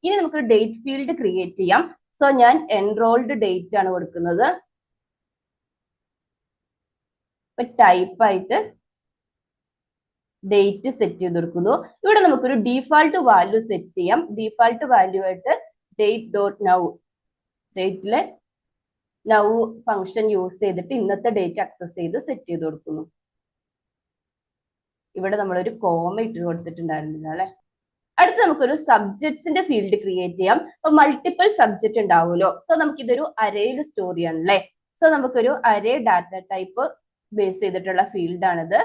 ഇനി നമുക്ക് ഡേറ്റ് ഫീൽഡ് ക്രിയേറ്റ് ചെയ്യാം. സോ ഞാൻ എൻറോൾഡ് ഡേറ്റ് ആണ് കൊടുക്കുന്നത്. ടൈപ്പ് ആയിട്ട് ഡേറ്റ് സെറ്റ് ചെയ്ത് കൊടുക്കുന്നു. ഇവിടെ നമുക്കൊരു ഡീഫാൾട്ട് വാല്യൂ സെറ്റ് ചെയ്യാം. ഡീഫാൾട്ട് വാല്യൂ ആയിട്ട് ഡേറ്റ് ഡോട്ട് നൗ, ഡേറ്റിലെ നൗ ഫംഗ്ഷൻ യൂസ് ചെയ്തിട്ട് ഇന്നത്തെ ഡേറ്റ് ആക്സസ് ചെയ്ത് സെറ്റ് ചെയ്ത് കൊടുക്കുന്നു. ഇവിടെ നമ്മളൊരു കോമ ഇട്ട് കൊടുത്തിട്ടുണ്ടായിരുന്നില്ല അല്ലെ. അടുത്ത് നമുക്കൊരു സബ്ജക്ട്സിന്റെ ഫീൽഡ് ക്രിയേറ്റ് ചെയ്യാം. അപ്പൊ മൾട്ടിപ്പിൾ സബ്ജക്ട് ഉണ്ടാവുമല്ലോ. സോ നമുക്കിതൊരു അരയിൽ സ്റ്റോർ ചെയ്യാണല്ലേ. സോ നമുക്കൊരു അരേ ഡാറ്റ ടൈപ്പ് ബേസ് ചെയ്തിട്ടുള്ള ഫീൽഡാണിത്.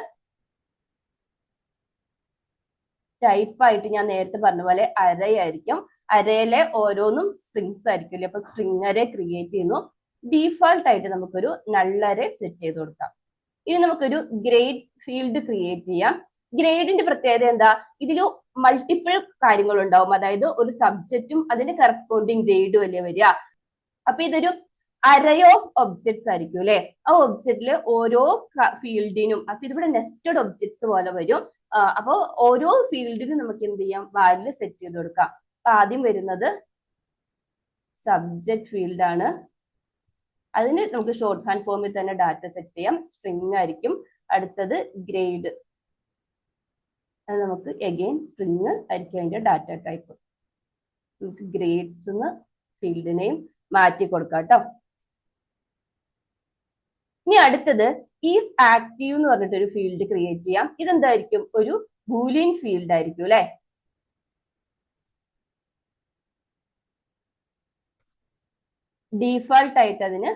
ടൈപ്പ് ആയിട്ട് ഞാൻ നേരത്തെ പറഞ്ഞ പോലെ അരേ ആയിരിക്കും. അരയിലെ ഓരോന്നും സ്ട്രിങ്സ് ആയിരിക്കില്ലേ. അപ്പൊ സ്ട്രിങ് അരേ ക്രിയേറ്റ് ചെയ്യുന്നു. ഡീഫാൾട്ട് ആയിട്ട് നമുക്കൊരു നൾ അരേ സെറ്റ് ചെയ്ത് കൊടുക്കാം. ഇനി നമുക്കൊരു ഗ്രേഡ് ഫീൽഡ് ക്രിയേറ്റ് ചെയ്യാം. ഗ്രേഡിന്റെ പ്രത്യേകത എന്താ? ഇതിൽ മൾട്ടിപ്പിൾ കാര്യങ്ങൾ ഉണ്ടാവും. അതായത് ഒരു സബ്ജക്റ്റും അതിന്റെ കറസ്പോണ്ടിങ് ഗ്രേഡും അല്ലേ വരിക. അപ്പൊ ഇതൊരു അറേ ഓഫ് ഒബ്ജക്ട്സ് ആയിരിക്കും അല്ലെ. ആ ഒബ്ജക്റ്റില് ഓരോ ഫീൽഡിനും അപ്പൊ ഇതിവിടെ നെസ്റ്റഡ് ഒബ്ജക്ട്സ് പോലെ വരും. അപ്പൊ ഓരോ ഫീൽഡിനും നമുക്ക് എന്ത് ചെയ്യാം, വാല്യൂ സെറ്റ് ചെയ്ത് കൊടുക്കാം. അപ്പൊ ആദ്യം വരുന്നത് സബ്ജക്ട് ഫീൽഡ് ആണ്. അതിന് നമുക്ക് ഷോർട്ട് ഹാൻഡ് ഫോമിൽ തന്നെ ഡാറ്റ സെറ്റ് ചെയ്യാം, സ്ട്രിങ് ആയിരിക്കും. അടുത്തത് ഗ്രേഡ്, അത് നമുക്ക് എഗെയിൻ സ്ട്രിങ് ആയിരിക്കും അതിന്റെ ഡാറ്റ ടൈപ്പ്. നമുക്ക് ഗ്രേഡ്സ് ഫീൽഡിനെയും മാറ്റി കൊടുക്കാം കേട്ടോ. ഇനി അടുത്തത് ഈസ് ആക്റ്റീവ് എന്ന് പറഞ്ഞിട്ട് ഒരു ഫീൽഡ് ക്രിയേറ്റ് ചെയ്യാം. ഇതെന്തായിരിക്കും, ഒരു ബൂലിയൻ ഫീൽഡ് ആയിരിക്കും അല്ലെ. ഡീഫാൾട്ട് ആയിട്ട് അതിന്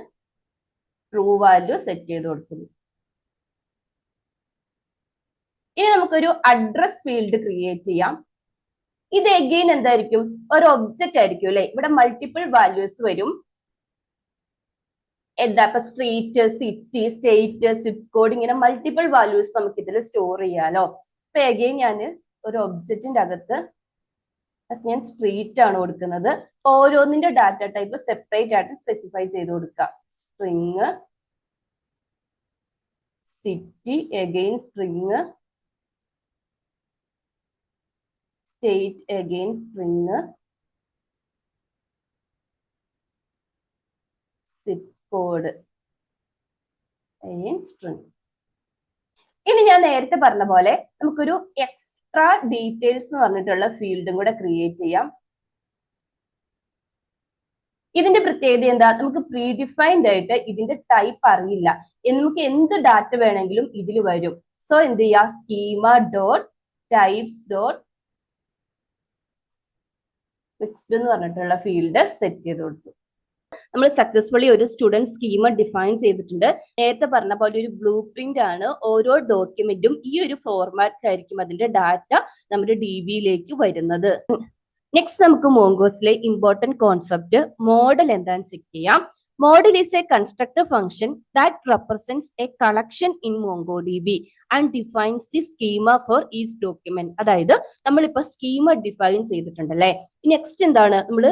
ട്രൂ വാല്യൂ സെറ്റ് ചെയ്ത് കൊടുക്കുന്നു. ഇനി നമുക്കൊരു അഡ്രസ് ഫീൽഡ് ക്രിയേറ്റ് ചെയ്യാം. ഇത് എഗെയിൻ എന്തായിരിക്കും, ഒരു ഒബ്ജക്റ്റ് ആയിരിക്കും അല്ലെ. ഇവിടെ മൾട്ടിപ്പിൾ വാല്യൂസ് വരും. എന്താ ഇപ്പൊ street, city, state, zip code, ഇങ്ങനെ മൾട്ടിപ്പിൾ വാല്യൂസ് നമുക്ക് ഇതിൽ സ്റ്റോർ ചെയ്യാലോ. അപ്പൊ എഗെയിൻ ഞാൻ ഒരു ഒബ്ജക്റ്റിന്റെ അകത്ത് ഞാൻ സ്ട്രീറ്റ് ആണ് കൊടുക്കുന്നത്. ഓരോന്നിന്റെ ഡാറ്റ ടൈപ്പ് സെപ്പറേറ്റ് ആയിട്ട് സ്പെസിഫൈ ചെയ്ത് കൊടുക്കുക. String city, again string state, again string zip code, again string. ഇനി ഞാൻ നേരത്തെ പറഞ്ഞ പോലെ നമുക്കൊരു എക്സ്ട്രാ ഡീറ്റെയിൽസ് എന്ന് പറഞ്ഞിട്ടുള്ള ഫീൽഡും കൂടെ ക്രിയേറ്റ് ചെയ്യാം. ഇതിന്റെ പ്രത്യേകത എന്താ, നമുക്ക് പ്രീ ഡിഫൈൻഡ് ആയിട്ട് ഇതിന്റെ ടൈപ്പ് അറിയില്ല. നമുക്ക് എന്ത് ഡാറ്റ വേണമെങ്കിലും ഇതിൽ വരും. സോ എന്ത് ചെയ്യാം, schema dot types dot fixed എന്ന് പറഞ്ഞിട്ടുള്ള ഫീൽഡ് സെറ്റ് ചെയ്ത് കൊടുത്തു. നമ്മൾ സക്സസ്ഫുള്ളി ഒരു സ്റ്റുഡന്റ് സ്കീമ ഡിഫൈൻ ചെയ്തിട്ടുണ്ട്. നേരത്തെ പറഞ്ഞ പോലെ ഒരു ബ്ലൂ പ്രിന്റ് ആണ്. ഓരോ ഡോക്യുമെന്റും ഈ ഒരു ഫോർമാറ്റിലായിരിക്കും അതിന്റെ ഡാറ്റ നമ്മുടെ DBയിലേക്ക് വരുന്നത്. നെക്സ്റ്റ് നമുക്ക് മോങ്കോസിലെ ഇമ്പോർട്ടന്റ് കോൺസെപ്റ്റ് മോഡൽ എന്താണെന്ന് ചെക്ക് ചെയ്യാം. Model is a constructor function that represents a collection in MongoDB and defines the schema for each document. അതായത് നമ്മളിപ്പോ സ്കീമ ഡിഫൈൻ ചെയ്തിട്ടുണ്ടല്ലേ. നെക്സ്റ്റ് എന്താണ്, നമ്മൾ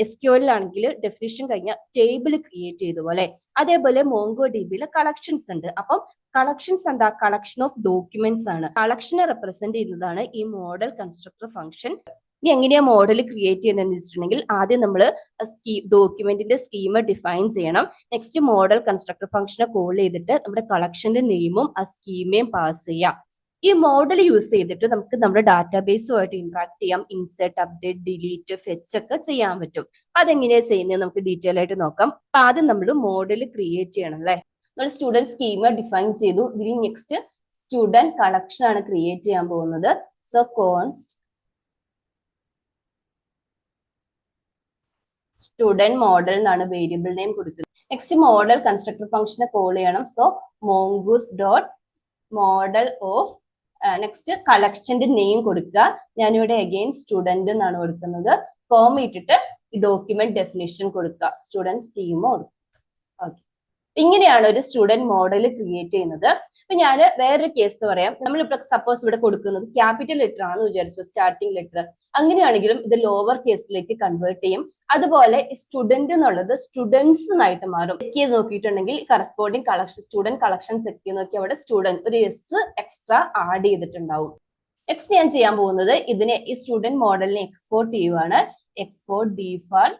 SQL ആണെങ്കിൽ ഡെഫിനിഷൻ കഴിഞ്ഞ ടേബിൾ ക്രിയേറ്റ് ചെയ്ത പോലെ അതേപോലെ MongoDBയിൽ കളക്ഷൻസ് ഉണ്ട്. അപ്പം കളക്ഷൻസ് എന്താ, കളക്ഷൻ ഓഫ് ഡോക്യുമെന്റ്സ് ആണ്. കളക്ഷനെ റെപ്രസെന്റ് ചെയ്യുന്നതാണ് ഈ മോഡൽ കൺസ്ട്രക്ടർ ഫംഗ്ഷൻ. ഇനി എങ്ങനെയാ മോഡൽ ക്രിയേറ്റ് ചെയ്യുന്നതെന്ന് വെച്ചിട്ടുണ്ടെങ്കിൽ ആദ്യം നമ്മൾ ഡോക്യുമെന്റിന്റെ സ്കീമ ഡിഫൈൻ ചെയ്യണം. നെക്സ്റ്റ് മോഡൽ കൺസ്ട്രക്ടർ ഫംഗ്ഷനെ കോൾ ചെയ്തിട്ട് നമ്മുടെ കളക്ഷന്റെ നെയിമും ആ സ്കീമയും പാസ് ചെയ്യാം. ഈ മോഡൽ യൂസ് ചെയ്തിട്ട് നമുക്ക് നമ്മുടെ ഡാറ്റാബേസുമായിട്ട് ഇന്ററാക്ട് ചെയ്യാം. ഇൻസെർട്ട്, അപ്ഡേറ്റ്, ഡിലീറ്റ്, ഫെച്ച് ഒക്കെ ചെയ്യാൻ പറ്റും. അതെങ്ങനെയാ ചെയ്യുന്നത് നമുക്ക് ഡീറ്റെയിൽ ആയിട്ട് നോക്കാം. അപ്പൊ ആദ്യം നമ്മൾ മോഡൽ ക്രിയേറ്റ് ചെയ്യണം അല്ലെ. നമ്മൾ സ്റ്റുഡന്റ് സ്കീമ ഡിഫൈൻ ചെയ്തു. ഇതിൽ നെക്സ്റ്റ് സ്റ്റുഡന്റ് കളക്ഷൻ ആണ് ക്രിയേറ്റ് ചെയ്യാൻ പോകുന്നത്. സോ കോൺസ്റ്റ് സ്റ്റുഡന്റ് മോഡൽ എന്നാണ് വേരിയബിൾ നെയിം കൊടുക്കുന്നത്. നെക്സ്റ്റ് മോഡൽ കൺസ്ട്രക്ടർ ഫംഗ്ഷനെ കോൾ ചെയ്യണം. So mongoose dot model of, next കളക്ഷന്റെ നെയിം കൊടുക്കുക. ഞാനിവിടെ അഗെയിൻ സ്റ്റുഡന്റ് എന്നാണ് കൊടുക്കുന്നത്. കോമ ഇട്ടിട്ട് ഈ ഡോക്യുമെന്റ് ഡെഫിനിഷൻ കൊടുക്കുക, സ്റ്റുഡന്റ് സ്കീമ കൊടുക്കുക. ഓക്കെ, ഇങ്ങനെയാണ് ഒരു സ്റ്റുഡന്റ് മോഡൽ ക്രിയേറ്റ് ചെയ്യുന്നത്. അപ്പൊ ഞാൻ വേറൊരു കേസ് പറയാം. നമ്മളിപ്പോ സപ്പോസ് ഇവിടെ കൊടുക്കുന്നത് ക്യാപിറ്റൽ ലെറ്റർ ആണെന്ന് വിചാരിച്ചു, സ്റ്റാർട്ടിംഗ് ലെറ്റർ. അങ്ങനെയാണെങ്കിലും ഇത് ലോവർ കേസിലേക്ക് കൺവേർട്ട് ചെയ്യും. അതുപോലെ സ്റ്റുഡന്റ് എന്നുള്ളത് സ്റ്റുഡൻസ് എന്നായിട്ട് മാറും. ചെക്ക് ചെയ്ത് നോക്കിയിട്ടുണ്ടെങ്കിൽ corresponding collection, student collection check ചെയ്ത് നോക്കി അവിടെ സ്റ്റുഡന്റ് ഒരു എസ് എക്സ്ട്രാ ആഡ് ചെയ്തിട്ടുണ്ടാവും. നെക്സ്റ്റ് ഞാൻ ചെയ്യാൻ പോകുന്നത് ഇതിനെ ഈ സ്റ്റുഡന്റ് മോഡലിനെ എക്സ്പോർട്ട് ചെയ്യുവാണ്. Export default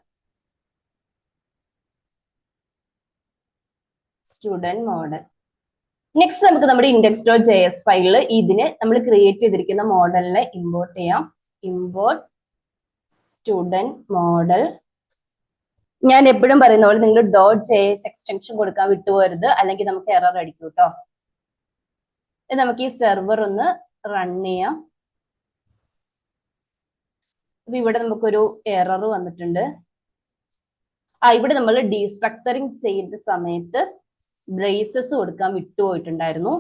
student model. Next നമുക്ക് നമ്മുടെ index.js ഫയലിൽ ഇതിനെ നമ്മൾ ക്രിയേറ്റ് ചെയ്തിരിക്കുന്ന മോഡലിനെ ഇമ്പോർട്ട് ചെയ്യാം. Import student model. ഞാൻ എപ്പോഴും പറയുന്ന പോലെ നിങ്ങൾ .js എക്സ്റ്റൻഷൻ കൊടുക്കാൻ വിട്ടുപോകരുത്, അല്ലെങ്കിൽ നമുക്ക് എറർ അടിക്കും കേട്ടോ. നമുക്ക് ഈ സെർവർ ഒന്ന് റൺ ചെയ്യാം. അപ്പൊ ഇവിടെ നമുക്കൊരു എറർ വന്നിട്ടുണ്ട്. ഇവിടെ നമ്മൾ ഡീസ്ട്രക്ചറിങ് ചെയ്യുന്ന സമയത്ത് ബ്രേസസ് കൊടുക്കാൻ വിട്ടുപോയിട്ടുണ്ടായിരുന്നു.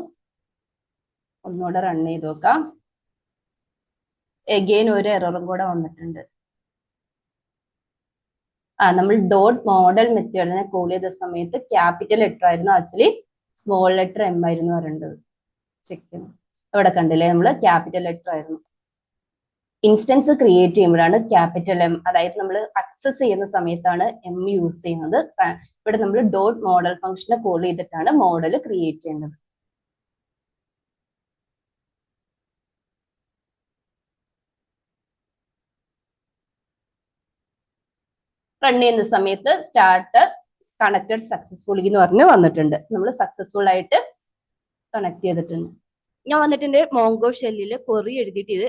ഒന്നുകൂടെ റൺ ചെയ്ത് നോക്കാം. എഗെയിൻ ഒരു എററും കൂടെ വന്നിട്ടുണ്ട്. നമ്മൾ ഡോട്ട് മോഡൽ മെത്തേഡിനെ കോൾ ചെയ്ത സമയത്ത് ക്യാപിറ്റൽ ലെറ്റർ ആയിരുന്നു, ആക്ച്വലി സ്മോൾ ലെറ്റർ M ആയിരുന്നു വരേണ്ടത്. ചെക്ക് ചെയ്യണം. ഇവിടെ കണ്ടില്ലേ, നമ്മൾ ക്യാപിറ്റൽ ലെറ്റർ ആയിരുന്നു. ഇൻസ്റ്റൻസ് ക്രിയേറ്റ് ചെയ്യുമ്പോഴാണ് ക്യാപിറ്റൽ എം, അതായത് നമ്മൾ അക്സസ് ചെയ്യുന്ന സമയത്താണ് എം യൂസ് ചെയ്യുന്നത്. ഇവിടെ നമ്മൾ ഡോട്ട് മോഡൽ ഫംഗ്ഷനെ കോൾ ചെയ്തിട്ടാണ് മോഡൽ ക്രിയേറ്റ് ചെയ്യുന്നത്. റൺ ചെയ്യുന്ന സമയത്ത് സ്റ്റാർട്ട് കണക്റ്റഡ് സക്സസ്ഫുള്ളി എന്ന് പറഞ്ഞ് വന്നിട്ടുണ്ട്. നമ്മൾ സക്സസ്ഫുൾ ആയിട്ട് കണക്ട് ചെയ്തിട്ടുണ്ട്. ഞാൻ വന്നിട്ടുണ്ട് മോങ്കോ ഷെല്ലിൽ ക്വറി എഴുതിയിട്ട് ഇത്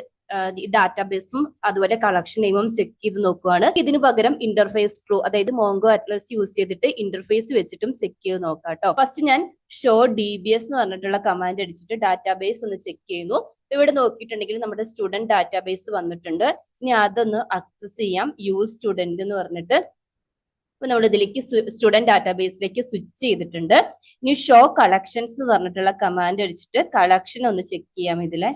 ഡാറ്റാബേസും അതുപോലെ കളക്ഷൻ നെയിമും ചെക്ക് ചെയ്ത് നോക്കുവാണ്. ഇതിന് പകരം ഇന്റർഫേസ് ട്രൂ, അതായത് മോങ്കോ അറ്റ്ലസ് യൂസ് ചെയ്തിട്ട് ഇന്റർഫേസ് വെച്ചിട്ടും ചെക്ക് ചെയ്ത് നോക്കാം കേട്ടോ. ഫസ്റ്റ് ഞാൻ ഷോ DBS എന്ന് പറഞ്ഞിട്ടുള്ള കമാൻഡ് അടിച്ചിട്ട് ഡാറ്റാബേസ് ഒന്ന് ചെക്ക് ചെയ്യുന്നു. ഇവിടെ നോക്കിയിട്ടുണ്ടെങ്കിൽ നമ്മുടെ സ്റ്റുഡന്റ് ഡാറ്റാബേസ് വന്നിട്ടുണ്ട്. ഇനി അതൊന്ന് ആക്സസ് ചെയ്യാം. യൂസ് സ്റ്റുഡന്റ് എന്ന് പറഞ്ഞിട്ട് അപ്പൊ നമ്മൾ ഇതിലേക്ക് സ്റ്റുഡന്റ് ഡാറ്റാബേസിലേക്ക് സ്വിച്ച് ചെയ്തിട്ടുണ്ട്. ഇനി ഷോ കളക്ഷൻസ് എന്ന് പറഞ്ഞിട്ടുള്ള കമാൻഡ് അടിച്ചിട്ട് കളക്ഷൻ ഒന്ന് ചെക്ക് ചെയ്യാം. ഇതിലെ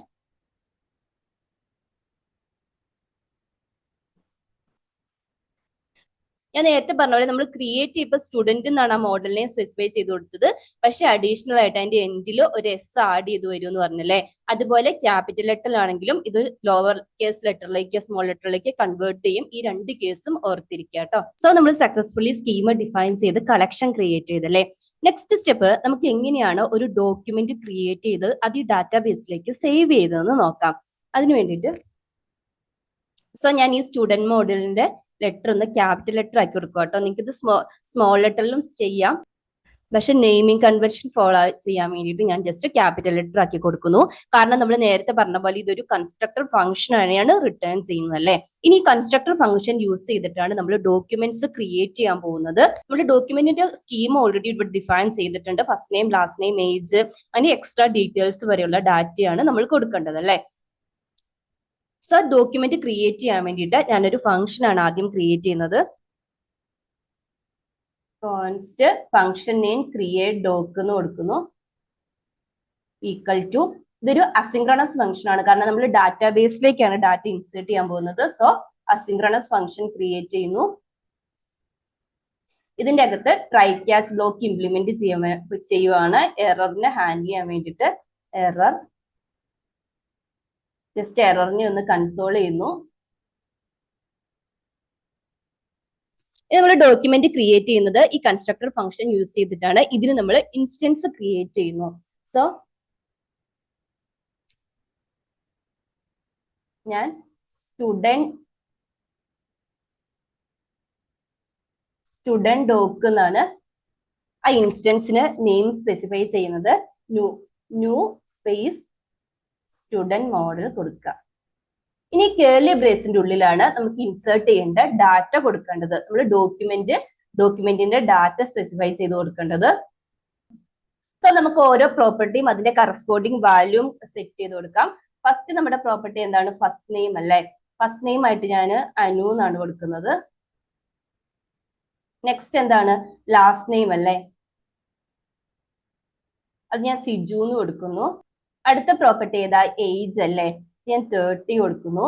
ഞാൻ നേരത്തെ പറഞ്ഞ പോലെ നമ്മൾ ക്രിയേറ്റ് ചെയ്യുമ്പോൾ സ്റ്റുഡന്റ് എന്നാണ് ആ മോഡലിനെ സ്പെസിഫൈ ചെയ്ത് കൊടുത്തത്. പക്ഷെ അഡീഷണൽ ആയിട്ട് അതിന്റെ എൻഡിൽ ഒരു എസ് ആഡ് ചെയ്ത് വരും എന്ന് പറഞ്ഞല്ലേ. അതുപോലെ ക്യാപിറ്റൽ ലെറ്റർ ആണെങ്കിലും ഇത് ലോവർ കേസ് ലെറ്ററിലേക്ക് സ്മോൾ ലെറ്ററിലേക്ക് കൺവേർട്ട് ചെയ്യും. ഈ രണ്ട് കേസും ഓർത്തിരിക്കുക കേട്ടോ. സോ നമ്മൾ സക്സസ്ഫുള്ളി സ്കീമ ഡിഫൈൻ ചെയ്ത് കളക്ഷൻ ക്രിയേറ്റ് ചെയ്തല്ലേ. നെക്സ്റ്റ് സ്റ്റെപ്പ് നമുക്ക് എങ്ങനെയാണ് ഒരു ഡോക്യുമെന്റ് ക്രിയേറ്റ് ചെയ്ത് അത് ഈ ഡാറ്റാബേസിലേക്ക് സേവ് ചെയ്തതെന്ന് നോക്കാം. അതിനു വേണ്ടിയിട്ട് സോ ഞാൻ ഈ സ്റ്റുഡന്റ് മോഡലിന്റെ ലെറ്റർ ഒന്ന് ക്യാപിറ്റൽ ലെറ്റർ ആക്കി കൊടുക്കുക കേട്ടോ. നിങ്ങൾക്ക് ഇത് സ്മോൾ ലെറ്ററിലും ചെയ്യാം. പക്ഷെ നെയിമിംഗ് കൺവെൻഷൻ ഫോളോ ചെയ്യാൻ വേണ്ടിയിട്ട് ഞാൻ ജസ്റ്റ് ക്യാപിറ്റൽ ലെറ്റർ ആക്കി കൊടുക്കുന്നു. കാരണം നമ്മൾ നേരത്തെ പറഞ്ഞ പോലെ ഇതൊരു കൺസ്ട്രക്ടർ ഫംഗ്ഷൻ ആണ് റിട്ടേൺ ചെയ്യുന്നത് അല്ലേ. ഇനി കൺസ്ട്രക്ടർ ഫംഗ്ഷൻ യൂസ് ചെയ്തിട്ടാണ് നമ്മൾ ഡോക്യുമെന്റ്സ് ക്രിയേറ്റ് ചെയ്യാൻ പോകുന്നത്. നമ്മുടെ ഡോക്യുമെന്റിന്റെ സ്കീം ഓൾറെഡി ഇവിടെ ഡിഫൈൻ ചെയ്തിട്ടുണ്ട്. First name, last name, age, അതിന് എക്സ്ട്രാ ഡീറ്റെയിൽസ് വരെയുള്ള ഡാറ്റയാണ് നമ്മൾ കൊടുക്കേണ്ടത് അല്ലേ. സോ ഡോക്യുമെന്റ് ക്രിയേറ്റ് ചെയ്യാൻ വേണ്ടിയിട്ട് ഞാനൊരു ഫംഗ്ഷൻ ആണ് ആദ്യം ക്രിയേറ്റ് ചെയ്യുന്നത്. Const function name create dock എന്ന് കൊടുക്കുന്നു. ഈക്വൽ ടു, ഇതൊരു അസിൻക്രണസ് ഫംഗ്ഷൻ ആണ്. കാരണം നമ്മൾ ഡാറ്റാബേസിലേക്കാണ് ഡാറ്റ ഇൻസേർട്ട് ചെയ്യാൻ പോകുന്നത്. സോ അസിൻക്രണസ് ഫംഗ്ഷൻ ക്രിയേറ്റ് ചെയ്യുന്നു. ഇതിന്റെ അകത്ത് ട്രൈ ക്യാച്ച് ബ്ലോക്ക് ഇംപ്ലിമെന്റ് ചെയ്യുവാണ് എററിനെ ഹാൻഡിൽ ചെയ്യാൻ വേണ്ടിയിട്ട്. എറർ ജസ്റ്റ് എററിനെ ഒന്ന് കൺസോൾ ചെയ്യുന്നു. നമ്മൾ ഡോക്യുമെന്റ് ക്രിയേറ്റ് ചെയ്യുന്നത് ഈ കൺസ്ട്രക്ടർ ഫംഗ്ഷൻ യൂസ് ചെയ്തിട്ടാണ്. ഇതിന് നമ്മൾ ഇൻസ്റ്റൻസ് ക്രിയേറ്റ് ചെയ്യുന്നു. സോ ഞാൻ സ്റ്റുഡന്റ് ഡോക്ക് എന്നാണ് ആ ഇൻസ്റ്റൻസിന് നെയിം സ്പെസിഫൈ ചെയ്യുന്നത്. ന്യൂ സ്പേസ് സ്റ്റുഡന്റ് മോഡൽ കൊടുക്കുക. ഇനി കേർലി ബ്രേസിന്റെ ഉള്ളിലാണ് നമുക്ക് ഇൻസേർട്ട് ചെയ്യേണ്ട ഡാറ്റ കൊടുക്കേണ്ടത്. നമ്മൾ ഡോക്യുമെന്റിന്റെ ഡാറ്റ സ്പെസിഫൈ ചെയ്ത് കൊടുക്കേണ്ടത്. സോ നമുക്ക് ഓരോ പ്രോപ്പർട്ടിയും അതിന്റെ കറസ്പോണ്ടിങ് വാല്യൂം സെറ്റ് ചെയ്ത് കൊടുക്കാം. ഫസ്റ്റ് നമ്മുടെ പ്രോപ്പർട്ടി എന്താണ്? ഫസ്റ്റ് നെയിം അല്ലേ. ഫസ്റ്റ് നെയിം ആയിട്ട് ഞാൻ അനു എന്നാണ് കൊടുക്കുന്നത്. നെക്സ്റ്റ് എന്താണ്? ലാസ്റ്റ് നെയിം അല്ലേ, അത് ഞാൻ സിജു എന്ന് കൊടുക്കുന്നു. അടുത്ത പ്രോപ്പർട്ടി ഏതാ? ഏജ് അല്ലേ, ഞാൻ 30 കൊടുക്കുന്നു.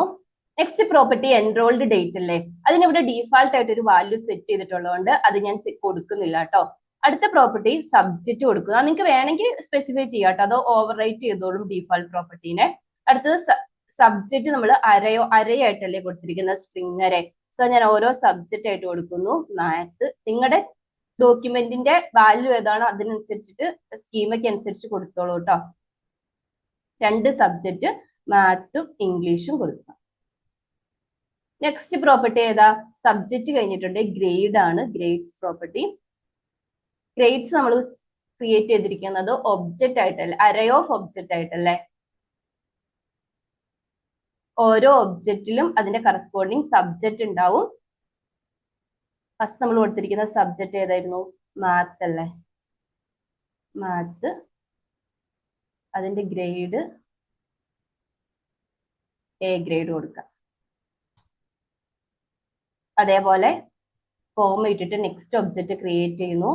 നെക്സ്റ്റ് പ്രോപ്പർട്ടി എൻറോൾഡ് ഡേറ്റ് അല്ലേ, അതിനിവിടെ ഡീഫാൾട്ട് ആയിട്ട് ഒരു വാല്യൂ സെറ്റ് ചെയ്തിട്ടുള്ളതുകൊണ്ട് അത് ഞാൻ കൊടുക്കുന്നില്ല കേട്ടോ. അടുത്ത പ്രോപ്പർട്ടി സബ്ജക്റ്റ് കൊടുക്കുക. നിങ്ങൾക്ക് വേണമെങ്കിൽ സ്പെസിഫൈ ചെയ്യാം കേട്ടോ, അത് ഓവർ റൈറ്റ് ചെയ്തോളും ഡീഫാൾട്ട് പ്രോപ്പർട്ടീനെ. അടുത്തത് സബ്ജക്റ്റ് നമ്മൾ അരയായിട്ടല്ലേ കൊടുത്തിരിക്കുന്നത്, സ്ട്രിങ് അരേ. സോ ഞാൻ ഓരോ സബ്ജക്റ്റ് ആയിട്ട് കൊടുക്കുന്നു. മാത്ത് നിങ്ങളുടെ ഡോക്യുമെന്റിന്റെ വാല്യൂ ഏതാണോ അതിനനുസരിച്ചിട്ട് സ്കീമയ്ക്ക് അനുസരിച്ച് കൊടുത്തോളൂ കേട്ടോ. 2 സബ്ജക്റ്റ് മാത്തും ഇംഗ്ലീഷും കൊടുക്കാം. നെക്സ്റ്റ് പ്രോപ്പർട്ടി ഏതാ? സബ്ജക്റ്റ് കഴിഞ്ഞിട്ടുണ്ട് ഗ്രേഡ് ആണ്, ഗ്രേഡ്സ് പ്രോപ്പർട്ടി. ഗ്രേഡ്സ് നമ്മൾ ക്രിയേറ്റ് ചെയ്തിരിക്കുന്നത് ഒബ്ജക്റ്റ് ആയിട്ടല്ലേ, അരേ ഓഫ് ഒബ്ജക്റ്റ് ആയിട്ടല്ലേ. ഓരോ ഒബ്ജക്റ്റിലും അതിന്റെ കറസ്പോണ്ടിങ് സബ്ജക്റ്റ് ഉണ്ടാവും. ഫസ്റ്റ് നമ്മൾ കൊടുത്തിരിക്കുന്ന സബ്ജക്റ്റ് ഏതായിരുന്നു? മാത്ത് അല്ലേ. മാത്ത്, അതിന്റെ ഗ്രേഡ് എ ഗ്രേഡ് കൊടുക്കാം. അതേപോലെ കോമ ഇട്ടിട്ട് നെക്സ്റ്റ് ഒബ്ജക്റ്റ് ക്രിയേറ്റ് ചെയ്യുന്നു.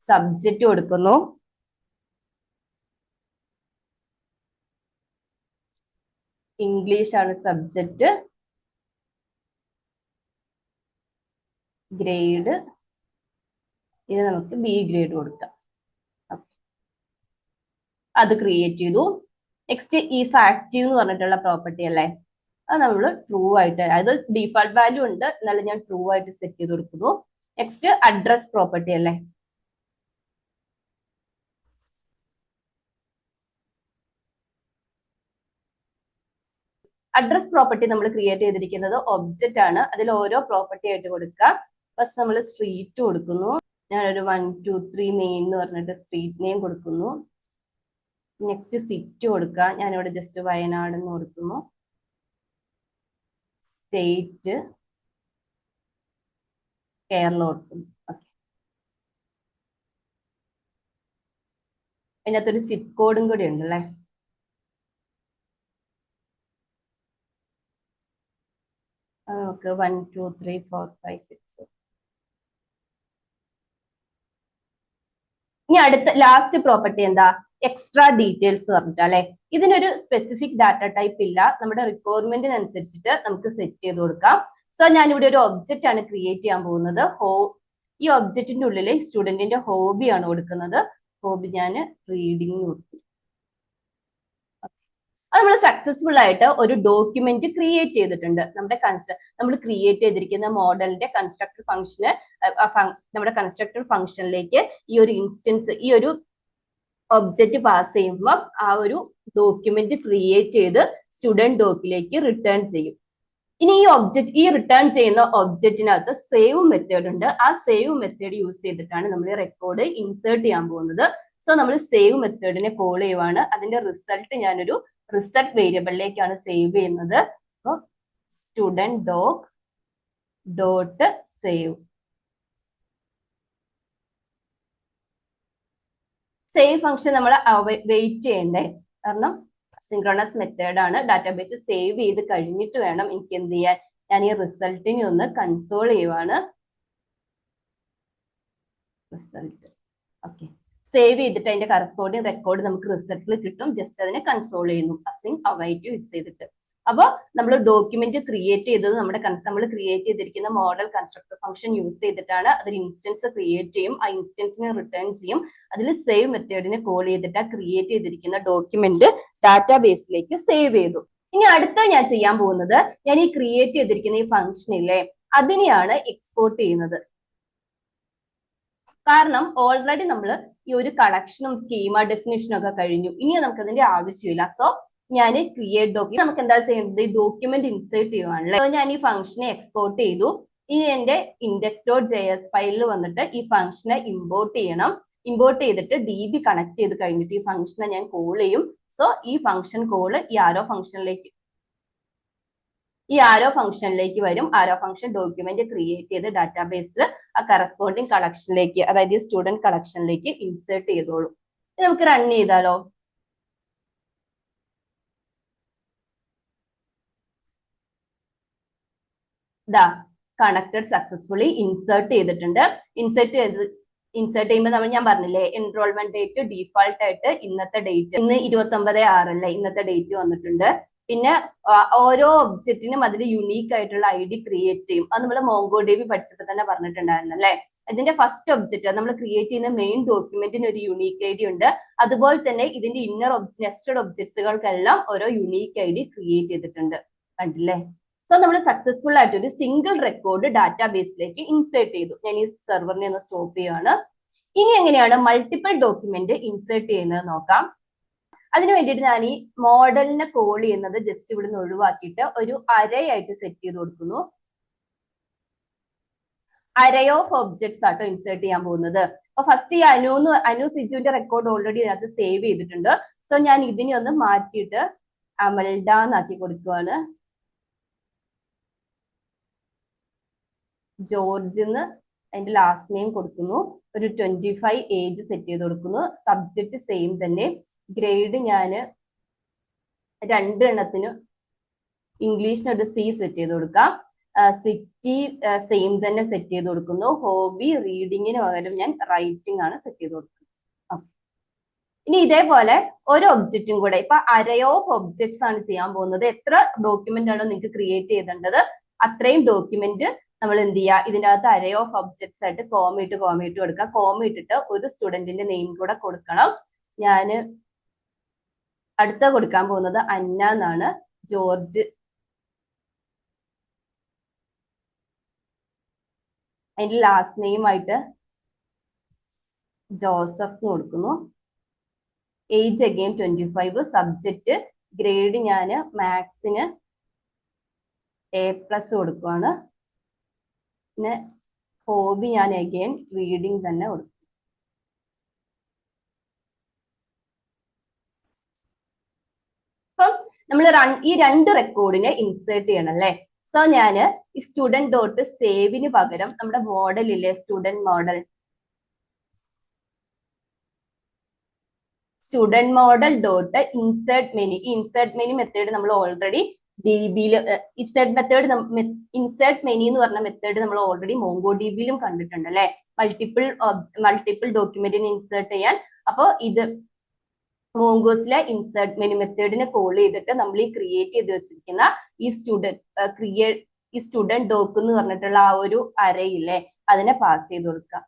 സബ്ജക്റ്റ് കൊടുക്കുന്നു. ഇംഗ്ലീഷ് ആണ് സബ്ജക്റ്റ്. ഗ്രേഡ്, ഇത് നമുക്ക് ബി ഗ്രേഡ് കൊടുക്കാം. അത് ക്രിയേറ്റ് ചെയ്തു. നെക്സ്റ്റ് ഈസ് ആക്റ്റീവ് എന്ന് പറഞ്ഞിട്ടുള്ള പ്രോപ്പർട്ടി അല്ലേ, അത് നമ്മൾ ട്രൂ ആയിട്ട്, അതായത് ഡിഫാൾട്ട് വാല്യൂ ഉണ്ട് എന്നാലും ഞാൻ ട്രൂ ആയിട്ട് സെറ്റ് ചെയ്ത് കൊടുക്കുന്നു. നെക്സ്റ്റ് അഡ്രസ് പ്രോപ്പർട്ടി അല്ലേ, അഡ്രസ് പ്രോപ്പർട്ടി നമ്മൾ ക്രിയേറ്റ് ചെയ്തിരിക്കുന്നത് ഒബ്ജക്റ്റ് ആണ്. അതിൽ ഓരോ പ്രോപ്പർട്ടി ആയിട്ട് കൊടുക്കുക. ഫസ്റ്റ് നമ്മൾ സ്ട്രീറ്റ് കൊടുക്കുന്നു. ഞാനൊരു 1 2 3 മെയിൻ എന്ന് പറഞ്ഞിട്ട് സ്ട്രീറ്റ് നെയിം കൊടുക്കുന്നു. നെക്സ്റ്റ് സിറ്റി കൊടുക്കുക. ഞാനിവിടെ ജസ്റ്റ് വയനാട് എന്ന് കൊടുക്കുന്നു. സ്റ്റേറ്റ് കേരള കൊടുക്കുന്നു. ഓക്കെ, അതിനകത്തൊരു സിപ്പ് കോഡും കൂടി ഉണ്ടല്ലേ. നമുക്ക് 1 2 3 4 5 6. ഇനി അടുത്ത ലാസ്റ്റ് പ്രോപ്പർട്ടി എന്താ, എക്സ്ട്രാ ഡീറ്റെയിൽസ് പറഞ്ഞിട്ട് അല്ലെ. ഇതിനൊരു സ്പെസിഫിക് ഡാറ്റ ടൈപ്പ് ഇല്ല, നമ്മുടെ റിക്വയർമെന്റിനനുസരിച്ചിട്ട് നമുക്ക് സെറ്റ് ചെയ്ത് കൊടുക്കാം. സോ ഞാനിവിടെ ഒരു ഒബ്ജക്റ്റ് ആണ് ക്രിയേറ്റ് ചെയ്യാൻ പോകുന്നത്. ഈ ഒബ്ജക്റ്റിന്റെ ഉള്ളിൽ സ്റ്റുഡന്റിന്റെ ഹോബി ആണ് കൊടുക്കുന്നത്. ഹോബി ഞാൻ റീഡിങ് കൊടുക്കും. അത് നമ്മൾ സക്സസ്ഫുൾ ആയിട്ട് ഒരു ഡോക്യുമെന്റ് ക്രിയേറ്റ് ചെയ്തിട്ടുണ്ട്. നമ്മൾ ക്രിയേറ്റ് ചെയ്തിരിക്കുന്ന മോഡലിന്റെ കൺസ്ട്രക്ടർ ഫംഗ്ഷന്, നമ്മുടെ കൺസ്ട്രക്ടർ ഫംഗ്ഷനിലേക്ക് ഈ ഒരു ഇൻസ്റ്റൻസ്, ഈ ഒരു ഒബ്ജക്റ്റ് പാസ് ചെയ്യുമ്പോൾ ആ ഒരു ഡോക്യുമെന്റ് ക്രിയേറ്റ് ചെയ്ത് സ്റ്റുഡന്റ് ഡോക്കിലേക്ക് റിട്ടേൺ ചെയ്യും. ഇനി ഈ റിട്ടേൺ ചെയ്യുന്ന ഒബ്ജക്റ്റിനകത്ത് സേവ് മെത്തേഡ് ഉണ്ട്. ആ സേവ് മെത്തേഡ് യൂസ് ചെയ്തിട്ടാണ് നമ്മൾ ഈ റെക്കോർഡ് ഇൻസേർട്ട് ചെയ്യാൻ പോകുന്നത്. സോ നമ്മൾ സേവ് മെത്തേഡിനെ കോൾ ചെയ്യുവാണ്. അതിന്റെ റിസൾട്ട് ഞാനൊരു റിസൾട്ട് വേരിയബിളിലേക്കാണ് സേവ് ചെയ്യുന്നത്. അപ്പോൾ സ്റ്റുഡന്റ് ഡോക് ഡോട്ട് സേവ്. സേവ് ഫംഗ്ഷൻ നമ്മൾ വെയിറ്റ് ചെയ്യണ്ടേ, കാരണം സിൻക്രണസ് മെത്തേഡാണ്. ഡാറ്റാബേസ് സേവ് ചെയ്ത് കഴിഞ്ഞിട്ട് വേണം എനിക്ക് എന്ത് ചെയ്യാൻ. ഞാൻ ഈ റിസൾട്ടിനെ ഒന്ന് കൺസോൾ ചെയ്യുവാണ്. റിസൾട്ട് ഓക്കെ, സേവ് ചെയ്തിട്ട് അതിന്റെ കറസ്പോണ്ടിങ് റെക്കോർഡ് നമുക്ക് റിസൾട്ടിൽ കിട്ടും. ജസ്റ്റ് അതിനെ കൺസോൾ ചെയ്യുന്നു അസിങ് അവൈറ്റ് യൂസ് ചെയ്തിട്ട്. അപ്പോൾ നമ്മൾ ഡോക്യുമെന്റ് ക്രിയേറ്റ് ചെയ്തത് നമ്മൾ ക്രിയേറ്റ് ചെയ്തിരിക്കുന്ന മോഡൽ കൺസ്ട്രക്ടർ ഫംഗ്ഷൻ യൂസ് ചെയ്തിട്ടാണ്. അതൊരു ഇൻസ്റ്റൻസ് ക്രിയേറ്റ് ചെയ്യും, ആ ഇൻസ്റ്റൻസിനെ റിട്ടേൺ ചെയ്യും. അതിൽ സേവ് മെത്തേഡിനെ കോൾ ചെയ്തിട്ട് ക്രിയേറ്റ് ചെയ്തിരിക്കുന്ന ഡോക്യുമെന്റ് ഡാറ്റാബേസിലേക്ക് സേവ് ചെയ്തു. ഇനി അടുത്ത ഞാൻ ചെയ്യാൻ പോകുന്നത്, ഞാൻ ഈ ക്രിയേറ്റ് ചെയ്തിരിക്കുന്ന ഈ ഫംഗ്ഷനില്ലേ അതിനെയാണ് എക്സ്പോർട്ട് ചെയ്യുന്നത്. കാരണം ഓൾറെഡി നമ്മൾ ഈ ഒരു കളക്ഷനും സ്കീമ ഡെഫിനിഷനും ഒക്കെ കഴിഞ്ഞു. ഇനി നമുക്ക് അതിന്റെ ആവശ്യമില്ല. സോ ഞാൻ ക്രിയേറ്റ് ഡോക്യുമെന്റ്, നമുക്ക് എന്താ ചെയ്യേണ്ടത്, ഡോക്യുമെന്റ് ഇൻസേർട്ട് ചെയ്യുവാണല്ലേ. ഞാൻ ഈ ഫംഗ്ഷനെ എക്സ്പോർട്ട് ചെയ്തു. ഇനി എന്റെ index.js ഫയലിൽ വന്നിട്ട് ഈ ഫംഗ്ഷനെ ഇമ്പോർട്ട് ചെയ്യണം. ഇമ്പോർട്ട് ചെയ്തിട്ട് DB കണക്ട് ചെയ്ത് കഴിഞ്ഞിട്ട് ഈ ഫംഗ്ഷനെ ഞാൻ കോൾ ചെയ്യും. സോ ഈ ഫംഗ്ഷൻ കോള് ഈ ആരോ ഫംഗ്ഷനിലേക്ക് വരും. ആരോ ഫംഗ്ഷൻ ഡോക്യുമെന്റ് ക്രിയേറ്റ് ചെയ്ത് ഡാറ്റാബേസിൽ ആ കറസ്പോണ്ടിങ് കളക്ഷനിലേക്ക്, അതായത് സ്റ്റുഡന്റ് കളക്ഷനിലേക്ക് ഇൻസേർട്ട് ചെയ്തോളൂ. നമുക്ക് റൺ ചെയ്താലോ. കണക്റ്റഡ് സക്സസ്ഫുള്ളി ഇൻസേർട്ട് ചെയ്തിട്ടുണ്ട്. ഇൻസേർട്ട് ചെയ്യുമ്പോൾ ഞാൻ പറഞ്ഞില്ലേ എൻറോൾമെന്റ് ഡേറ്റ് ഡീഫാൾട്ട് ആയിട്ട് ഇന്നത്തെ ഡേറ്റ്, ഇന്ന് 29/6 അല്ലേ, ഇന്നത്തെ ഡേറ്റ് വന്നിട്ടുണ്ട്. പിന്നെ ഓരോ ഒബ്ജക്റ്റിനും അതിൽ യുണീക്ക് ആയിട്ടുള്ള ID ക്രിയേറ്റ് ചെയ്യും. അത് നമ്മൾ MongoDB പഠിച്ചപ്പോൾ തന്നെ പറഞ്ഞിട്ടുണ്ടായിരുന്നു അല്ലേ. ഇതിന്റെ ഫസ്റ്റ് ഒബ്ജക്റ്റ് നമ്മൾ ക്രിയേറ്റ് ചെയ്യുന്ന മെയിൻ ഡോക്യുമെന്റിന് ഒരു യുണീക്ക് ID ഉണ്ട്. അതുപോലെ തന്നെ ഇതിന്റെ നെസ്റ്റഡ് ഒബ്ജക്ട്സുകൾക്കെല്ലാം ഓരോ യുണീക്ക് ID ക്രിയേറ്റ് ചെയ്തിട്ടുണ്ട്. കണ്ടില്ലേ. സോ നമ്മൾ സക്സസ്ഫുൾ ആയിട്ട് ഒരു സിംഗിൾ റെക്കോർഡ് ഡാറ്റാബേസിലേക്ക് ഇൻസേർട്ട് ചെയ്തു. ഞാൻ ഈ സെർവറിനെ ഒന്ന് സ്റ്റോപ്പ് ചെയ്യുകയാണ്. ഇനി എങ്ങനെയാണ് മൾട്ടിപ്പിൾ ഡോക്യുമെന്റ് ഇൻസേർട്ട് ചെയ്യുന്നത് നോക്കാം. അതിനു വേണ്ടിയിട്ട് ഞാൻ ഈ മോഡലിനെ കോൾ ചെയ്യുന്നത് ജസ്റ്റ് ഇവിടുന്ന് ഒഴിവാക്കിയിട്ട് ഒരു അരയായിട്ട് സെറ്റ് ചെയ്ത് കൊടുക്കുന്നു. അരേ ഓഫ് ഒബ്ജക്ട്സ് ആട്ടോ ഇൻസേർട്ട് ചെയ്യാൻ പോകുന്നത്. അപ്പൊ ഫസ്റ്റ് ഈ അനു സിജുവിന്റെ റെക്കോർഡ് ഓൾറെഡി അതിനകത്ത് സേവ് ചെയ്തിട്ടുണ്ട്. സോ ഞാൻ ഇതിനെ ഒന്ന് മാറ്റിയിട്ട് അമൽഡ എന്നാക്കി കൊടുക്കുവാണ്. ജോർജ് എന്ന് അതിന്റെ ലാസ്റ്റ് നെയിം കൊടുക്കുന്നു. ഒരു 25 ഏജ് സെറ്റ് ചെയ്ത് കൊടുക്കുന്നു. സബ്ജക്ട് സെയിം തന്നെ. ഗ്രേഡ് ഞാൻ 2 എണ്ണത്തിന് ഇംഗ്ലീഷിനൊരു C സെറ്റ് ചെയ്ത് കൊടുക്കാം. സിറ്റി സെയിം തന്നെ സെറ്റ് ചെയ്ത് കൊടുക്കുന്നു. ഹോബി റീഡിങ്ങിന് പകരം ഞാൻ റൈറ്റിംഗ് ആണ് സെറ്റ് ചെയ്ത് കൊടുക്കുന്നത്. ഇനി ഇതേപോലെ ഒരു ഒബ്ജക്റ്റും കൂടെ, ഇപ്പൊ അരേ ഓഫ് ഒബ്ജക്ട്സ് ആണ് ചെയ്യാൻ പോകുന്നത്. എത്ര ഡോക്യുമെന്റ് ആണോ നിങ്ങൾക്ക് ക്രിയേറ്റ് ചെയ്തേണ്ടത് അത്രയും ഡോക്യുമെന്റ് നമ്മൾ എന്ത് ചെയ്യുക, ഇതിൻ്റെ അകത്ത് അരേ ഓഫ് ഒബ്ജക്ട്സ് ആയിട്ട് കോമ ഇട്ട് കൊടുക്കുക. കോമ ഇട്ടിട്ട് ഒരു സ്റ്റുഡന്റിന്റെ നെയിം കൂടെ കൊടുക്കണം. ഞാൻ അടുത്ത കൊടുക്കാൻ പോകുന്നത് അന്ന എന്നാണ്. ജോർജ്. അതിന്റെ ലാസ്റ്റ് നെയിം ആയിട്ട് ജോസഫ് കൊടുക്കുന്നു. Age again 25. സബ്ജക്റ്റ് ഗ്രേഡ് ഞാൻ മാത്സിന് A+ കൊടുക്കുവാണ്. പിന്നെ ഹോബി ഞാൻ അഗെയിൻ റീഡിങ് തന്നെ കൊടുക്കും. അപ്പം നമ്മൾ ഈ രണ്ട് റെക്കോർഡിനെ ഇൻസേർട്ട് ചെയ്യണം അല്ലേ. സോ ഞാന് ഈ സ്റ്റുഡന്റ് ഡോട്ട് സേവിന് പകരം നമ്മുടെ മോഡൽ ഇല്ലേ, student model dot insert many. ഈ ഇൻസേർട്ട് മെനി മെത്തേഡ് നമ്മൾ ഓൾറെഡി DBയിൽ ഇൻസേർട്ട് മെനി എന്ന് പറഞ്ഞ മെത്തേഡ് നമ്മൾ ഓൾറെഡി മോങ്കോ DBയിലും കണ്ടിട്ടുണ്ട് അല്ലെ. മൾട്ടിപ്പിൾ ഡോക്യുമെന്റിനെ ഇൻസേർട്ട് ചെയ്യാൻ. അപ്പോൾ ഇത് മോങ്കോസിലെ ഇൻസേർട്ട് മെനി മെത്തേഡിനെ കോൾ ചെയ്തിട്ട് നമ്മൾ ഈ ക്രിയേറ്റ് ചെയ്ത് വെച്ചിരിക്കുന്ന ഈ സ്റ്റുഡന്റ് ഡോക്ക് എന്ന് പറഞ്ഞിട്ടുള്ള ആ ഒരു അരയില്ലേ, അതിനെ പാസ് ചെയ്ത് കൊടുക്കുക.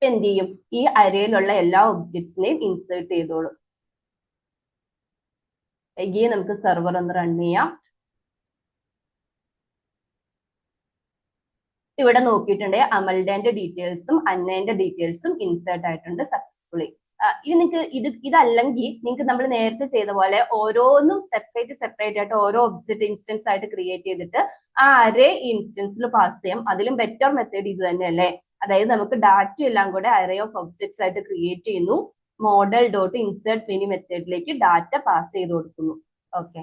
എന്ത് ചെയ്യും, ഈ അരയിലുള്ള എല്ലാ ഒബ്ജക്ട്സിനെയും ഇൻസേർട്ട് ചെയ്തോളും. എഗെയിൻ നമുക്ക് സെർവർ ഒന്ന് റൺ ചെയ്യാം. ഇവിടെ നോക്കിയിട്ടുണ്ട് അമൽഡേന്റെ ഡീറ്റെയിൽസും അന്നേന്റെ ഡീറ്റെയിൽസും ഇൻസേർട്ട് ആയിട്ടുണ്ട് സക്സസ്ഫുള്ളി. ഇനി നിങ്ങൾക്ക് ഇതല്ലെങ്കിൽ നിങ്ങൾക്ക് നമ്മൾ നേരത്തെ ചെയ്ത പോലെ ഓരോന്നും സെപ്പറേറ്റ് ആയിട്ട് ഓരോ ഒബ്ജക്ട് ഇൻസ്റ്റൻസ് ആയിട്ട് ക്രിയേറ്റ് ചെയ്തിട്ട് ആ അരേ ഇൻസ്റ്റൻസിൽ പാസ് ചെയ്യാം. അതിലും ബെറ്റർ മെത്തേഡ് ഇത് തന്നെയല്ലേ. അതായത് നമുക്ക് ഡാറ്റ എല്ലാം കൂടെ അറേ ഓഫ് ഒബ്ജക്ട്സ് ആയിട്ട് ക്രിയേറ്റ് ചെയ്യുന്നു. മോഡൽ ഡോട്ട് ഇൻസേർട്ട് മെനി മെത്തേഡിലേക്ക് ഡാറ്റ പാസ് ചെയ്ത് കൊടുക്കുന്നു. ഓക്കെ,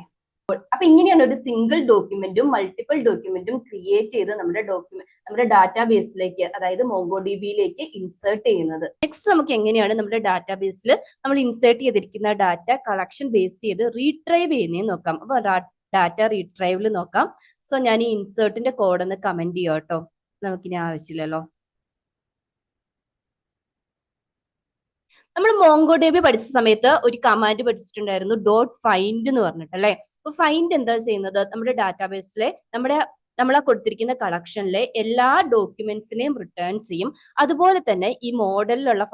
അപ്പൊ ഇങ്ങനെയാണ് ഒരു സിംഗിൾ ഡോക്യുമെന്റും മൾട്ടിപ്പിൾ ഡോക്യുമെന്റും ക്രിയേറ്റ് ചെയ്ത് നമ്മുടെ ഡാറ്റാബേസിലേക്ക്, അതായത് മോങ്കോ DBയിലേക്ക് ഇൻസേർട്ട് ചെയ്യുന്നത്. നെക്സ്റ്റ് നമുക്ക് എങ്ങനെയാണ് നമ്മുടെ ഡാറ്റാബേസിൽ നമ്മൾ ഇൻസേർട്ട് ചെയ്തിരിക്കുന്ന ഡാറ്റ കളക്ഷൻ ബേസ് ചെയ്ത് റീട്രൈവ് ചെയ്യുന്നതെന്ന് നോക്കാം. അപ്പൊ ഡാറ്റ റീട്രൈവിൽ നോക്കാം. സോ ഞാൻ ഈ ഇൻസേർട്ടിന്റെ കോഡ് ഒന്ന് കമന്റ് ചെയ്യാം കേട്ടോ, നമുക്കിനി ആവശ്യമില്ലല്ലോ. നമ്മൾ മോങ്കോ DB പഠിച്ച സമയത്ത് ഒരു കമാൻഡ് പഠിച്ചിട്ടുണ്ടായിരുന്നു, ഡോട്ട് ഫൈൻഡ് എന്ന് പറഞ്ഞിട്ട് അല്ലെ. അപ്പൊ ഫൈൻഡ് എന്താ ചെയ്യുന്നത്, നമ്മുടെ ഡാറ്റാബേസിലെ നമ്മളെ കൊടുത്തിരിക്കുന്ന കളക്ഷനിലെ എല്ലാ ഡോക്യുമെന്റ്സിനെയും റിട്ടേൺ ചെയ്യും. അതുപോലെ തന്നെ ഈ മോഡലിലുള്ള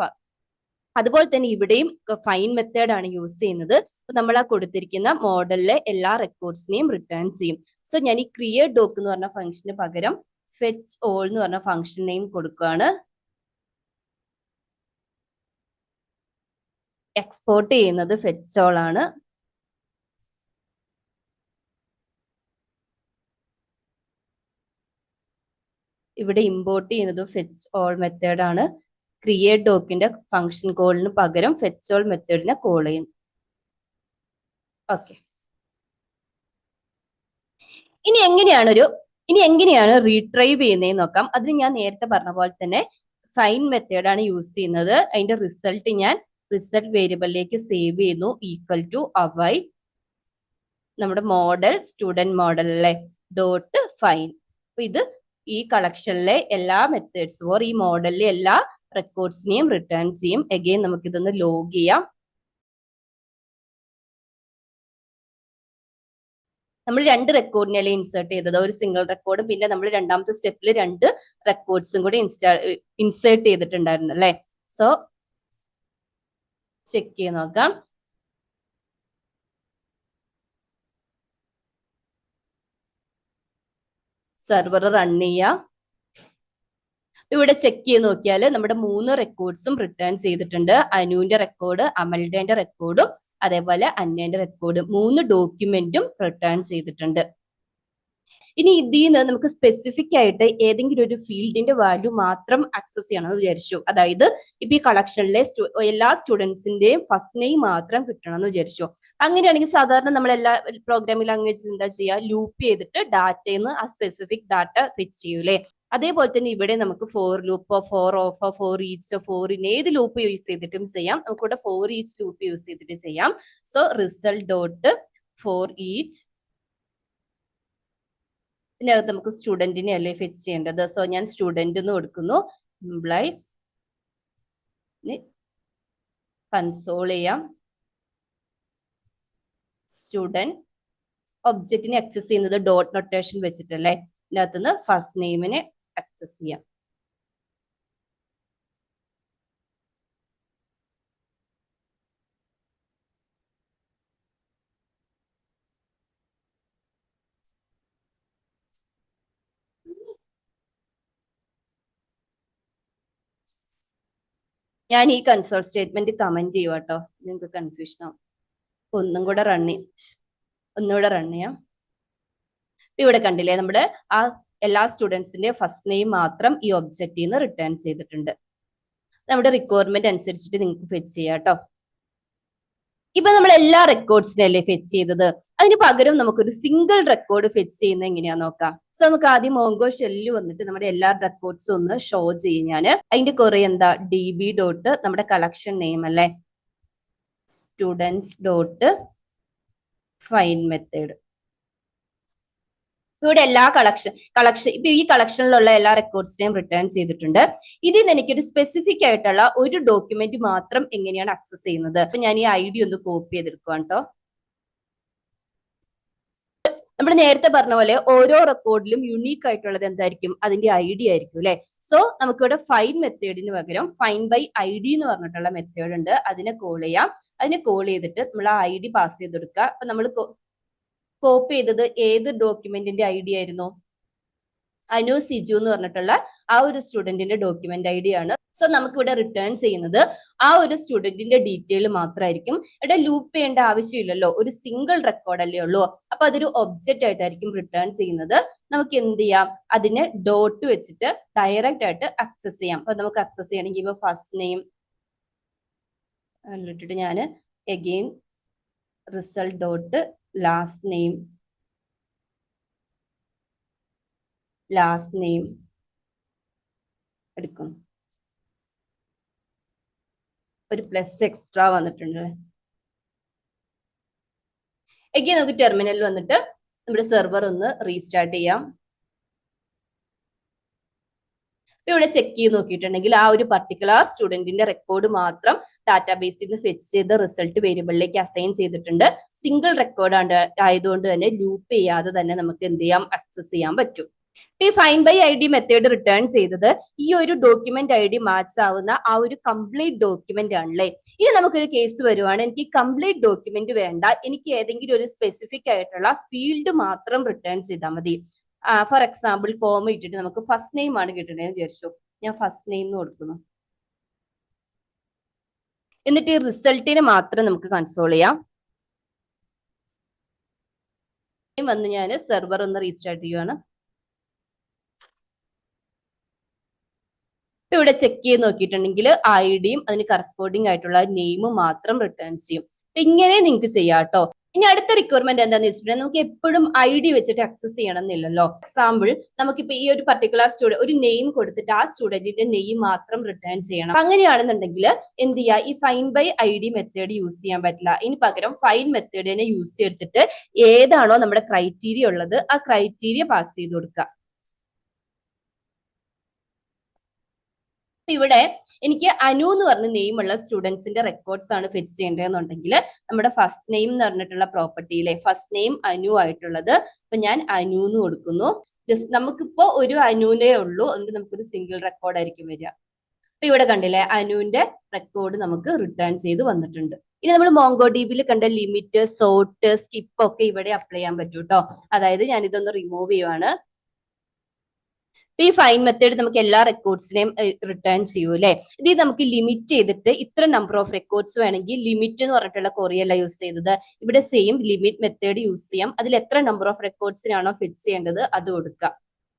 അതുപോലെ തന്നെ ഇവിടെയും ഫൈൻഡ് മെത്തേഡ് ആണ് യൂസ് ചെയ്യുന്നത്. നമ്മൾ ആ കൊടുത്തിരിക്കുന്ന മോഡലിലെ എല്ലാ റെക്കോർഡ്സിനെയും റിട്ടേൺ ചെയ്യും. സോ ഞാൻ ഈ ക്രിയേറ്റ് ഡോക്ക് എന്ന് പറഞ്ഞ ഫംഗ്ഷന് പകരം ഫെച്ച് ഓൾ എന്ന് പറഞ്ഞ ഫംഗ്ഷൻ നെയിം കൊടുക്കുകയാണ്. എക്സ്പോർട്ട് ചെയ്യുന്നത് ഫെച്ച് ഓൾ ആണ്. ഇവിടെ ഇമ്പോർട്ട് ചെയ്യുന്നത് ഫെച്ച് ഓൾ മെത്തേഡ് ആണ്. ക്രിയേറ്റ് ഡോക്കിന്റെ ഫംഗ്ഷൻ കോളിന് പകരം ഫെച്ച് ഓൾ മെത്തേഡിനെ കോൾ ചെയ്യുന്നു. ഓക്കെ, ഇനി എങ്ങനെയാണ് റീട്രൈവ് ചെയ്യുന്നതെന്ന് നോക്കാം. അതിന് ഞാൻ നേരത്തെ പറഞ്ഞ പോലെ തന്നെ ഫൈൻ മെത്തേഡാണ് യൂസ് ചെയ്യുന്നത്. അതിന്റെ റിസൾട്ട് വേരിയബിളിലേക്ക് സേവ് ചെയ്യുന്നു, ഈക്വൽ ടു അവൈ നമ്മുടെ മോഡൽ സ്റ്റുഡന്റ് മോഡൽ അല്ലെ ഡോട്ട് ഫൈൻ. അപ്പൊ ഇത് ഈ കളക്ഷനിലെ എല്ലാ മെത്തേഡ്സും ഓർ ഈ മോഡലിലെ എല്ലാ റെക്കോർഡ്സിനെയും റിട്ടേൺ ചെയ്യും. അഗെയിൻ നമുക്ക് ഇതൊന്ന് ലോഗ് ചെയ്യാം. നമ്മൾ രണ്ട് റെക്കോർഡിനല്ലേ ഇൻസേർട്ട് ചെയ്തത്, ഒരു സിംഗിൾ റെക്കോർഡും പിന്നെ നമ്മൾ രണ്ടാമത്തെ സ്റ്റെപ്പിൽ രണ്ട് റെക്കോർഡ്സും കൂടി ഇൻസേർട്ട് ചെയ്തിട്ടുണ്ടായിരുന്നു അല്ലെ. സോ ചെക്ക് ചെയ്ത് നോക്കാം. സെർവർ റൺ ചെയ്യാം. ഇവിടെ ചെക്ക് ചെയ്ത് നോക്കിയാൽ നമ്മുടെ 3 റെക്കോർഡ്സും റിട്ടേൺ ചെയ്തിട്ടുണ്ട്. അനുവിന്റെ റെക്കോർഡ്, അമൽഡേന്റെ റെക്കോർഡും അതേപോലെ അന്നേന്റെ റെക്കോർഡും 3 ഡോക്യുമെന്റും റിട്ടേൺ ചെയ്തിട്ടുണ്ട്. ഇനി ഇതിൽ നിന്ന് നമുക്ക് സ്പെസിഫിക് ആയിട്ട് ഏതെങ്കിലും ഒരു ഫീൽഡിന്റെ വാല്യൂ മാത്രം ആക്സസ് ചെയ്യണമെന്ന് വിചാരിച്ചു. അതായത് ഇപ്പൊ ഈ കളക്ഷനിലെ എല്ലാ സ്റ്റുഡൻസിന്റെയും ഫസ്റ്റ് നെയിം മാത്രം കിട്ടണം എന്ന് വിചാരിച്ചു. അങ്ങനെയാണെങ്കിൽ സാധാരണ നമ്മൾ എല്ലാ പ്രോഗ്രാമിംഗ് ലാംഗ്വേജിൽ എന്താ ചെയ്യുക, ലൂപ്പ് ചെയ്തിട്ട് ഡാറ്റയിൽ നിന്ന് ആ സ്പെസിഫിക് ഡാറ്റ ഫിറ്റ് ചെയ്യൂലേ. അതേപോലെ തന്നെ ഇവിടെ നമുക്ക് ഫോർ ലൂപ്പോ ഫോർ ഓഫോ ഫോർ ഈച്ചോ ഫോറിൻ ഏത് ലൂപ്പ് യൂസ് ചെയ്തിട്ടും ചെയ്യാം. നമുക്കിവിടെ ഫോർ ഈച്ച് ലൂപ്പ് യൂസ് ചെയ്തിട്ട് ചെയ്യാം. So result dot for each, ഇതിനകത്ത് നമുക്ക് സ്റ്റുഡന്റിനെ അല്ലേ ഫിറ്റ് ചെയ്യേണ്ടത്. സോ ഞാൻ സ്റ്റുഡന്റ് എന്ന് കൊടുക്കുന്നു. എംപ്ലോയീസ് കൺസോൾ ചെയ്യാം. സ്റ്റുഡന്റ് ഒബ്ജക്റ്റിനെ ആക്സസ് ചെയ്യുന്നത് ഡോട്ട് നൊട്ടേഷൻ വെച്ചിട്ടല്ലേ. ഇതിനകത്തുനിന്ന് ഫസ്റ്റ് നെയിമിനെ ആക്സസ് ചെയ്യാം. ഞാൻ ഈ കൺസോൾ സ്റ്റേറ്റ്മെന്റ് കമന്റ് ചെയ്യുക കേട്ടോ, നിങ്ങൾക്ക് കൺഫ്യൂഷൻ ആവും. ഒന്നുകൂടെ റൺ ചെയ്യാം. ഇവിടെ കണ്ടില്ലേ, നമ്മുടെ ആ എല്ലാ സ്റ്റുഡൻസിന്റെ ഫസ്റ്റ് നെയിം മാത്രം ഈ ഒബ്ജക്റ്റിൽ നിന്ന് റിട്ടേൺ ചെയ്തിട്ടുണ്ട്. നമ്മുടെ റിക്വയർമെന്റ് അനുസരിച്ചിട്ട് നിങ്ങൾക്ക് ഫെച്ച് ചെയ്യാം കേട്ടോ. ഇപ്പൊ നമ്മൾ എല്ലാ റെക്കോർഡ്സിനല്ലേ ഫെച്ച് ചെയ്തത്, അതിന് പകരം നമുക്കൊരു സിംഗിൾ റെക്കോർഡ് ഫെച്ച് ചെയ്യുന്നത് എങ്ങനെയാ നോക്കാം. സോ നമുക്ക് ആദ്യം മോങ്കോ ഷെല്ലിൽ വന്നിട്ട് നമ്മുടെ എല്ലാ റെക്കോർഡ്സും ഒന്ന് ഷോ ചെയ്യും ഞാന്. അതിന്റെ കുറെ എന്താ db ഡോട്ട് നമ്മുടെ കളക്ഷൻ നെയിം അല്ലെ, സ്റ്റുഡൻസ് ഡോട്ട് ഫൈൻഡ് മെത്തേഡ്. ഇവിടെ എല്ലാ കളക്ഷൻ ഇപ്പൊ ഈ കളക്ഷനിലുള്ള എല്ലാ റെക്കോർഡ്സിനെയും റിട്ടേൺ ചെയ്തിട്ടുണ്ട്. ഇതിൽ നിന്ന് എനിക്കൊരു സ്പെസിഫിക് ആയിട്ടുള്ള ഒരു ഡോക്യുമെന്റ് മാത്രം എങ്ങനെയാണ് ആക്സസ് ചെയ്യുന്നത്. അപ്പൊ ഞാൻ ഈ ഐഡി ഒന്ന് കോപ്പി ചെയ്തെടുക്കുവാണ് കേട്ടോ. നമ്മൾ നേരത്തെ പറഞ്ഞ പോലെ ഓരോ റെക്കോർഡിലും യുണീക്ക് ആയിട്ടുള്ളത് എന്തായിരിക്കും, അതിന്റെ ഐഡി ആയിരിക്കും അല്ലെ. സോ നമുക്കിവിടെ ഫൈൻഡ് മെത്തേഡിന് പകരം ഫൈൻഡ് ബൈ ഐഡി എന്ന് പറഞ്ഞിട്ടുള്ള മെത്തേഡ് ഉണ്ട്, അതിനെ കോൾ ചെയ്യാം. അതിനെ കോൾ ചെയ്തിട്ട് നമ്മൾ ആ ഐഡി പാസ് ചെയ്ത് കൊടുക്കുക. അപ്പൊ നമ്മൾ കോപ്പി ചെയ്തത് ഏത് ഡോക്യുമെന്റിന്റെ ഐഡി ആയിരുന്നു, അനു സിജു എന്ന് പറഞ്ഞിട്ടുള്ള ആ ഒരു സ്റ്റുഡന്റിന്റെ ഡോക്യുമെന്റ് ഐഡി ആണ്. സോ നമുക്ക് ഇവിടെ റിട്ടേൺ ചെയ്യുന്നത് ആ ഒരു സ്റ്റുഡന്റിന്റെ ഡീറ്റെയിൽ മാത്രമായിരിക്കും. ഇവിടെ ലൂപ്പ് ചെയ്യേണ്ട ആവശ്യമില്ലല്ലോ, ഒരു സിംഗിൾ റെക്കോർഡ് അല്ലേ ഉള്ളൂ. അപ്പൊ അതൊരു ഒബ്ജക്റ്റ് ആയിട്ടായിരിക്കും റിട്ടേൺ ചെയ്യുന്നത്. നമുക്ക് എന്ത് ചെയ്യാം, അതിനെ ഡോട്ട് വെച്ചിട്ട് ഡയറക്റ്റ് ആയിട്ട് ആക്സസ് ചെയ്യാം. അപ്പൊ നമുക്ക് ആക്സസ് ചെയ്യണമെങ്കിൽ ഇപ്പൊ ഫസ്റ്റ് നെയിം ഇട്ടിട്ട് ഞാൻ again result dot last name എടുക്കും. ഒരു പ്ലസ് എക്സ്ട്രാ വന്നിട്ടുണ്ട്. എഗെയിൻ നമുക്ക് ടെർമിനലിൽ വന്നിട്ട് നമ്മുടെ സെർവർ ഒന്ന് റീസ്റ്റാർട്ട് ചെയ്യാം. ഇവിടെ ചെക്ക് ചെയ്ത് നോക്കിയിട്ടുണ്ടെങ്കിൽ ആ ഒരു പർട്ടിക്കുലർ സ്റ്റുഡന്റിന്റെ റെക്കോർഡ് മാത്രം ഡാറ്റാബേസിൽ നിന്ന് ഫെച്ച് ചെയ്ത റിസൾട്ട് വേരിയബിളിലേക്ക് അസൈൻ ചെയ്തിട്ടുണ്ട്. സിംഗിൾ റെക്കോർഡ് ആയതുകൊണ്ട് തന്നെ ലൂപ്പ് ചെയ്യാതെ തന്നെ നമുക്ക് എന്ത് ചെയ്യാം, ആക്സസ് ചെയ്യാൻ പറ്റും. ഈ find by I D method return ചെയ്തത് ഈ ഒരു ഡോക്യുമെന്റ് ഐ ഡി മാച്ച് ആവുന്ന ആ ഒരു കംപ്ലീറ്റ് ഡോക്യുമെന്റ് ആണല്ലേ. ഇനി നമുക്കൊരു കേസ് വരുവാണ്, എനിക്ക് കംപ്ലീറ്റ് ഡോക്യുമെന്റ് വേണ്ട, എനിക്ക് ഏതെങ്കിലും ഒരു സ്പെസിഫിക് ആയിട്ടുള്ള ഫീൽഡ് മാത്രം റിട്ടേൺ ചെയ്താൽ മതി. ഫോർ എക്സാമ്പിൾ കോമ ഇട്ടിട്ട് നമുക്ക് ഫസ്റ്റ് നെയിം ആണ് കിട്ടണേന്ന് വിചാരിച്ചു. ഞാൻ ഫസ്റ്റ് നെയിം എന്ന് കൊടുക്കുന്നു. എന്നിട്ട് ഈ റിസൾട്ടിനെ മാത്രം നമുക്ക് കൺസോൾ ചെയ്യാം. വന്ന് ഞാൻ സെർവർ ഒന്ന് റീസ്റ്റാർട്ട് ചെയ്യുവാണ്. ഇവിടെ ചെക്ക് ചെയ്ത് നോക്കിയിട്ടുണ്ടെങ്കിൽ ഐഡിയും അതിന് കറസ്പോണ്ടിങ് ആയിട്ടുള്ള നെയിമും മാത്രം റിട്ടേൺ ചെയ്യും. ഇങ്ങനെ നിങ്ങൾക്ക് ചെയ്യാം കേട്ടോ. ഇനി അടുത്ത റിക്വയർമെന്റ് എന്താണെന്ന് വെച്ചിട്ടുണ്ടെങ്കിൽ നമുക്ക് എപ്പോഴും ഐ ഡി വെച്ചിട്ട് ആക്സസ് ചെയ്യണം എന്നില്ലല്ലോ. എക്സാമ്പിൾ നമുക്കിപ്പോ ഈ ഒരു പർട്ടിക്കുലർ സ്റ്റുഡന്റ് ഒരു നെയിം കൊടുത്തിട്ട് ആ സ്റ്റുഡന്റിന്റെ നെയിം മാത്രം റിട്ടേൺ ചെയ്യണം. അങ്ങനെയാണെന്നുണ്ടെങ്കിൽ എന്ത് ചെയ്യുക, ഈ find by I D method use ചെയ്യാൻ പറ്റില്ല. ഇനി പകരം ഫൈൻഡ് മെത്തേഡിനെ യൂസ് ചെയ്തിട്ട് ഏതാണോ നമ്മുടെ ക്രൈറ്റീരിയ ഉള്ളത് ആ ക്രൈറ്റീരിയ പാസ് ചെയ്ത് കൊടുക്കുക. ഇവിടെ എനിക്ക് അനു എന്ന് പറഞ്ഞ നെയിം ഉള്ള സ്റ്റുഡൻസിന്റെ റെക്കോർഡ്സ് ആണ് ഫെച്ച് ചെയ്യേണ്ടതെന്നുണ്ടെങ്കിൽ നമ്മുടെ ഫസ്റ്റ് നെയിം എന്ന് പറഞ്ഞിട്ടുള്ള പ്രോപ്പർട്ടിയിലെ ഫസ്റ്റ് നെയിം അനു ആയിട്ടുള്ളത് ഇപ്പൊ ഞാൻ അനു എന്ന് കൊടുക്കുന്നു. ജസ്റ്റ് നമുക്കിപ്പോ ഒരു അനുവിനെ ഉള്ളൂ, അതുകൊണ്ട് നമുക്കൊരു സിംഗിൾ റെക്കോർഡ് ആയിരിക്കും വരിക. അപ്പൊ ഇവിടെ കണ്ടില്ലേ, അനുവിന്റെ റെക്കോർഡ് നമുക്ക് റിട്ടേൺ ചെയ്ത് വന്നിട്ടുണ്ട്. ഇനി നമ്മൾ മോങ്കോ ഡിബിയിൽ കണ്ട ലിമിറ്റ്, സോർട്ട്, സ്കിപ്പ് ഒക്കെ ഇവിടെ അപ്ലൈ ചെയ്യാൻ പറ്റൂ കേട്ടോ. അതായത് ഞാൻ ഇതൊന്ന് റിമൂവ് ചെയ്യുവാണ്. ഈ ഫൈൻഡ് മെത്തേഡ് നമുക്ക് എല്ലാ റെക്കോർഡ്സിനെയും റിട്ടേൺ ചെയ്യൂ അല്ലെ. ഇത് നമുക്ക് ലിമിറ്റ് ചെയ്തിട്ട് ഇത്ര നമ്പർ ഓഫ് റെക്കോർഡ്സ് വേണമെങ്കിൽ ലിമിറ്റ് എന്ന് പറഞ്ഞിട്ടുള്ള കൊറിയല്ല യൂസ് ചെയ്തത്. ഇവിടെ സെയിം ലിമിറ്റ് മെത്തേഡ് യൂസ് ചെയ്യാം. അതിൽ എത്ര നമ്പർ ഓഫ് റെക്കോർഡ്സിനാണോ ഫിക്സ് ചെയ്യേണ്ടത് അത് കൊടുക്കുക.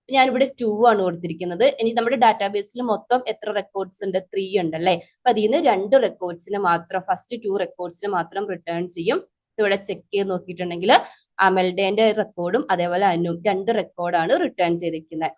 ഞാനിവിടെ 2 ആണ് കൊടുത്തിരിക്കുന്നത്. ഇനി നമ്മുടെ ഡാറ്റാബേസിൽ മൊത്തം എത്ര റെക്കോർഡ്സ് ഉണ്ട്, 3 ഉണ്ട് അല്ലെ. അപ്പൊ അതിൽ നിന്ന് 2 റെക്കോർഡ്സിന് മാത്രം, ഫസ്റ്റ് 2 റെക്കോർഡ്സിന് മാത്രം റിട്ടേൺ ചെയ്യും. ഇവിടെ ചെക്ക് ചെയ്ത് നോക്കിയിട്ടുണ്ടെങ്കിൽ അമൽഡേന്റെ റെക്കോർഡും അതേപോലെ അനു 2 റെക്കോർഡാണ് റിട്ടേൺ ചെയ്തിരിക്കുന്നത്.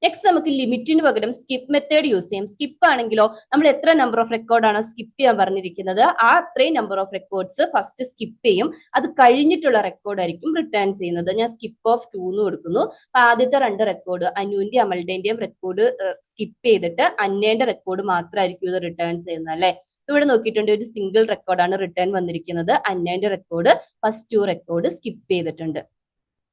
നെക്സ്റ്റ് നമുക്ക് ലിമിറ്റിന് പകരം സ്കിപ്പ് മെത്തേഡ് യൂസ് ചെയ്യാം. സ്കിപ്പ് ആണെങ്കിലോ നമ്മൾ എത്ര നമ്പർ ഓഫ് റെക്കോർഡാണോ സ്കിപ്പ് ചെയ്യാൻ പറഞ്ഞിരിക്കുന്നത് ആ അത്രയും number of records first skip ചെയ്യും. അത് കഴിഞ്ഞിട്ടുള്ള റെക്കോർഡ് ആയിരിക്കും റിട്ടേൺ ചെയ്യുന്നത്. ഞാൻ സ്കിപ്പ് ഓഫ് 2 എന്ന് കൊടുക്കുന്നു. ആദ്യത്തെ 2 റെക്കോർഡ് അനുവിന്റെയും അമൽഡേന്റെയും റെക്കോർഡ് സ്കിപ്പ് ചെയ്തിട്ട് അന്നേന്റെ റെക്കോർഡ് മാത്രമായിരിക്കും ഇത് റിട്ടേൺ ചെയ്യുന്നത് അല്ലെ. ഇവിടെ നോക്കിയിട്ടുണ്ട്, ഒരു സിംഗിൾ റെക്കോർഡാണ് റിട്ടേൺ വന്നിരിക്കുന്നത്. അന്നേന്റെ റെക്കോർഡ് ഫസ്റ്റ് 2 റെക്കോർഡ് സ്കിപ്പ് ചെയ്തിട്ടുണ്ട്.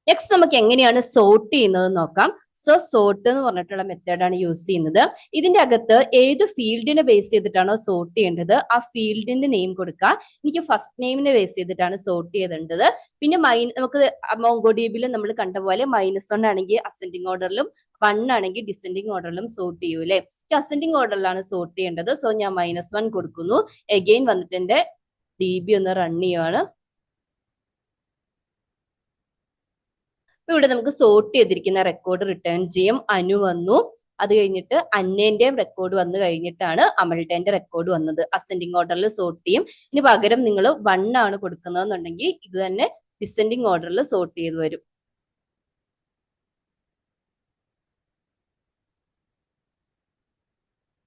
നെക്സ്റ്റ് നമുക്ക് എങ്ങനെയാണ് സോർട്ട് ചെയ്യുന്നത് നോക്കാം. സോ സോർട്ട് എന്ന് പറഞ്ഞിട്ടുള്ള മെത്തേഡാണ് യൂസ് ചെയ്യുന്നത്. ഇതിന്റെ അകത്ത് ഏത് ഫീൽഡിനെ ബേസ് ചെയ്തിട്ടാണോ സോർട്ട് ചെയ്യേണ്ടത് ആ ഫീൽഡിന്റെ നെയിം കൊടുക്കുക. എനിക്ക് ഫസ്റ്റ് നെയിമിനെ ബേസ് ചെയ്തിട്ടാണ് സോർട്ട് ചെയ്തേണ്ടത്. പിന്നെ നമുക്ക് മോങ്കോ ഡിബിയിൽ നമ്മൾ കണ്ട പോലെ -1 ആണെങ്കിൽ അസെൻഡിങ് ഓർഡറിലും 1 ആണെങ്കിൽ ഡിസെൻഡിങ് ഓർഡറിലും സോർട്ട് ചെയ്യൂലേ. അസെൻഡിങ് ഓർഡറിലാണ് സോർട്ട് ചെയ്യേണ്ടത്. സോ ഞാൻ -1 കൊടുക്കുന്നു. എഗെയിൻ വന്നിട്ട് എന്റെ DB ഒന്ന് റൺ ചെയ്യുവാണ്. ഇവിടെ നമുക്ക് സോർട്ട് ചെയ്തിരിക്കുന്ന റെക്കോർഡ് റിട്ടേൺ ചെയ്യും. അനു വന്നു. അത് കഴിഞ്ഞിട്ട് അന്നേന്റെയും റെക്കോർഡ് വന്നു കഴിഞ്ഞിട്ടാണ് അമൽട്ടേന്റെ റെക്കോർഡ് വന്നത്. അസെൻഡിങ് ഓർഡറിൽ സോർട്ട് ചെയ്യും. ഇനി പകരം നിങ്ങൾ 1 ആണ് കൊടുക്കുന്നതെന്നുണ്ടെങ്കിൽ ഇത് തന്നെ ഡിസെൻഡിങ് ഓർഡറിൽ സോർട്ട് ചെയ്ത് വരും.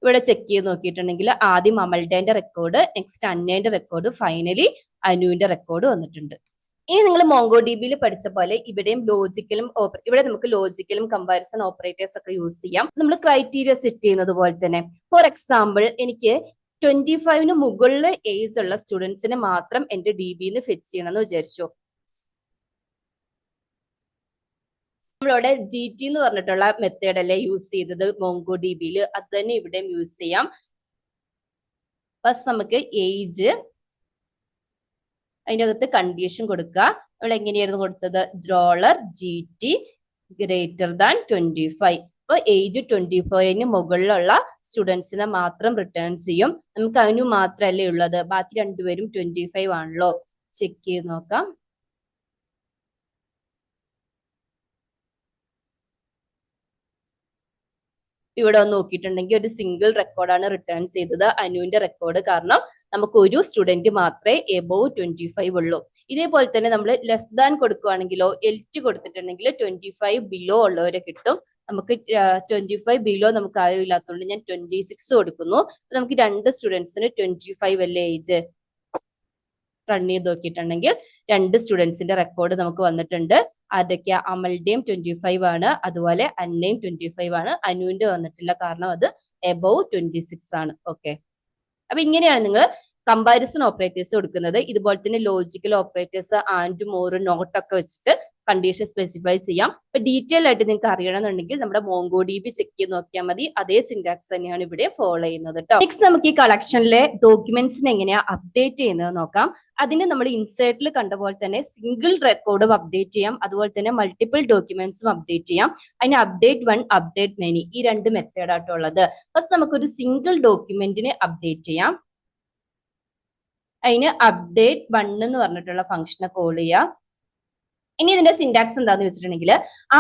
ഇവിടെ ചെക്ക് ചെയ്ത് നോക്കിയിട്ടുണ്ടെങ്കിൽ ആദ്യം അമൽട്ടേന്റെ റെക്കോർഡ്, നെക്സ്റ്റ് അന്നേന്റെ റെക്കോർഡ്, ഫൈനലി അനുവിന്റെ റെക്കോർഡ് വന്നിട്ടുണ്ട്. ഇനി നിങ്ങൾ MongoDBയിൽ പഠിച്ച പോലെ ഇവിടെയും ഇവിടെ നമുക്ക് ലോജിക്കലും കമ്പാരിസൺ ഓപ്പറേറ്റേഴ്സ് ഒക്കെ യൂസ് ചെയ്യാം. നമ്മൾ ക്രൈറ്റീരിയ സെറ്റ് ചെയ്യുന്നത് പോലെ തന്നെ. ഫോർ എക്സാമ്പിൾ, എനിക്ക് 25 മുകളിൽ ഏജ് ഉള്ള സ്റ്റുഡൻസിനെ മാത്രം എന്റെ DBന്ന് ഫെച്ച് ചെയ്യണം എന്ന് വിചാരിച്ചു. നമ്മളിവിടെ GT എന്ന് പറഞ്ഞിട്ടുള്ള മെത്തേഡ് അല്ലേ യൂസ് ചെയ്തത് MongoDBയിൽ, അത് തന്നെ ഇവിടെയും യൂസ് ചെയ്യാം. ഫസ്റ്റ് നമുക്ക് ഏജ്, അതിൻ്റെ അകത്ത് കണ്ടീഷൻ കൊടുക്കുക. നമ്മൾ എങ്ങനെയായിരുന്നു കൊടുത്തത്? $GT greater than 25. അപ്പോൾ ഏജ് 25 മുകളിലുള്ള സ്റ്റുഡൻസിനെ മാത്രം റിട്ടേൺ ചെയ്യും. നമുക്ക് അതിന് മാത്രമല്ലേ ഉള്ളത്, ബാക്കി രണ്ടുപേരും 25 ആണല്ലോ. ചെക്ക് ചെയ്ത് നോക്കാം. ഇവിടെ ഒന്ന് നോക്കിയിട്ടുണ്ടെങ്കിൽ ഒരു സിംഗിൾ റെക്കോർഡാണ് റിട്ടേൺ ചെയ്തത്, അനുവിന്റെ റെക്കോർഡ്. കാരണം നമുക്ക് ഒരു സ്റ്റുഡന്റ് മാത്രമേ എബോവ് 25 ഉള്ളൂ. ഇതേപോലെ തന്നെ നമ്മൾ ലെസ് ദാൻ കൊടുക്കുകയാണെങ്കിലോ, LT കൊടുത്തിട്ടുണ്ടെങ്കിൽ 25 ബിലോ ഉള്ളവരെ കിട്ടും. നമുക്ക് 25 ബിലോ നമുക്ക് ആരും ഇല്ലാത്തതുകൊണ്ട് ഞാൻ 26 കൊടുക്കുന്നു. നമുക്ക് 2 സ്റ്റുഡൻസിന് 25 അല്ലേ ഏജ്. റൺ ചെയ്ത് നോക്കിയിട്ടുണ്ടെങ്കിൽ 2 സ്റ്റുഡൻസിന്റെ റെക്കോർഡ് നമുക്ക് വന്നിട്ടുണ്ട്. ആരൊക്കെയാ? അമൽന്റെയും 25 ആണ്, അതുപോലെ അന്നയും 25 ആണ്. അനുവിന്റെ വന്നിട്ടില്ല, കാരണം അത് എബോവ് 26 ആണ്. ഓക്കെ, അപ്പൊ ഇങ്ങനെയാണ് നിങ്ങൾ കമ്പാരിസൺ ഓപ്പറേറ്റേഴ്സ് കൊടുക്കുന്നത്. ഇതുപോലെ തന്നെ logical operators and or not ഒക്കെ വെച്ചിട്ട് കണ്ടീഷൻ സ്പെസിഫൈ ചെയ്യാം. ഇപ്പൊ ഡീറ്റെയിൽ ആയിട്ട് നിങ്ങൾക്ക് അറിയണമെന്നുണ്ടെങ്കിൽ നമ്മുടെ MongoDB ചെക്ക് ചെയ്ത് നോക്കിയാൽ മതി. അതേ സിന്റാക്സ് തന്നെയാണ് ഇവിടെ ഫോളോ ചെയ്യുന്നത് കേട്ടോ. നെക്സ്റ്റ് നമുക്ക് ഈ കളക്ഷനിലെ ഡോക്യുമെന്റ്സിനെ എങ്ങനെയാ അപ്ഡേറ്റ് ചെയ്യുന്നത് നോക്കാം. അതിന് നമ്മൾ ഇൻസേർട്ടിൽ കണ്ട പോലെ തന്നെ സിംഗിൾ റെക്കോർഡും അപ്ഡേറ്റ് ചെയ്യാം, അതുപോലെ തന്നെ മൾട്ടിപ്പിൾ ഡോക്യുമെന്റ്സും അപ്ഡേറ്റ് ചെയ്യാം. അതിന് അപ്ഡേറ്റ് 1, അപ്ഡേറ്റ് മെനി, ഈ 2 മെത്തേഡായിട്ടുള്ളത്. ഫസ്റ്റ് നമുക്കൊരു സിംഗിൾ ഡോക്യുമെന്റിനെ അപ്ഡേറ്റ് ചെയ്യാം. അതിന് അപ്ഡേറ്റ് 1 എന്ന് പറഞ്ഞിട്ടുള്ള ഫംഗ്ഷനെ കോൾ ചെയ്യാം. ഇനി ഇതിന്റെ സിന്റാക്സ് എന്താന്ന് വെച്ചിട്ടുണ്ടെങ്കിൽ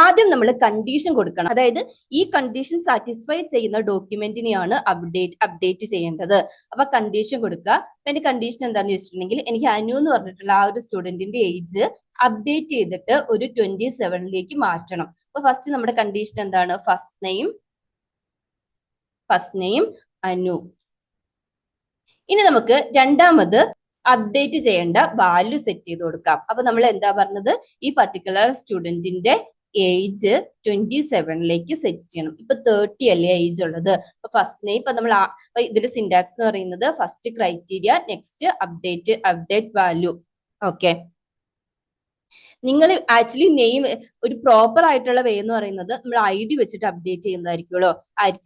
ആദ്യം നമ്മൾ കണ്ടീഷൻ കൊടുക്കണം. അതായത് ഈ കണ്ടീഷൻ സാറ്റിസ്ഫൈ ചെയ്യുന്ന ഡോക്യുമെന്റിനെയാണ് അപ്ഡേറ്റ് ചെയ്യേണ്ടത്. അപ്പൊ കണ്ടീഷൻ കൊടുക്കുക. എന്റെ കണ്ടീഷൻ എന്താന്ന് വെച്ചിട്ടുണ്ടെങ്കിൽ എനിക്ക് അനു എന്ന് പറഞ്ഞിട്ടുള്ള ആ ഒരു സ്റ്റുഡന്റിന്റെ ഏജ് അപ്ഡേറ്റ് ചെയ്തിട്ട് ഒരു 27ലേക്ക് മാറ്റണം. അപ്പൊ ഫസ്റ്റ് നമ്മുടെ കണ്ടീഷൻ എന്താണ്? First name Anu. ഇനി നമുക്ക് രണ്ടാമത് അപ്ഡേറ്റ് ചെയ്യേണ്ട വാല്യൂ സെറ്റ് ചെയ്ത് കൊടുക്കാം. അപ്പൊ നമ്മൾ എന്താ പറഞ്ഞത്? ഈ പർട്ടിക്കുലർ സ്റ്റുഡന്റിന്റെ ഏജ് 27ലേക്ക് സെറ്റ് ചെയ്യണം. ഇപ്പൊ 30 അല്ലേ ഏജ് ഉള്ളത്. അപ്പൊ ഫസ്റ്റ് നെയിം, ഇപ്പൊ നമ്മൾ ഇതിന്റെ സിന്റാക്സ് എന്ന് പറയുന്നത് first criteria, next update value. Okay, നിങ്ങൾ ആക്ച്വലി നെയിം ഒരു പ്രോപ്പർ ആയിട്ടുള്ള വേ എന്ന് പറയുന്നത് നമ്മൾ ID വെച്ചിട്ട് അപ്ഡേറ്റ് ചെയ്യുന്നതായിരിക്കും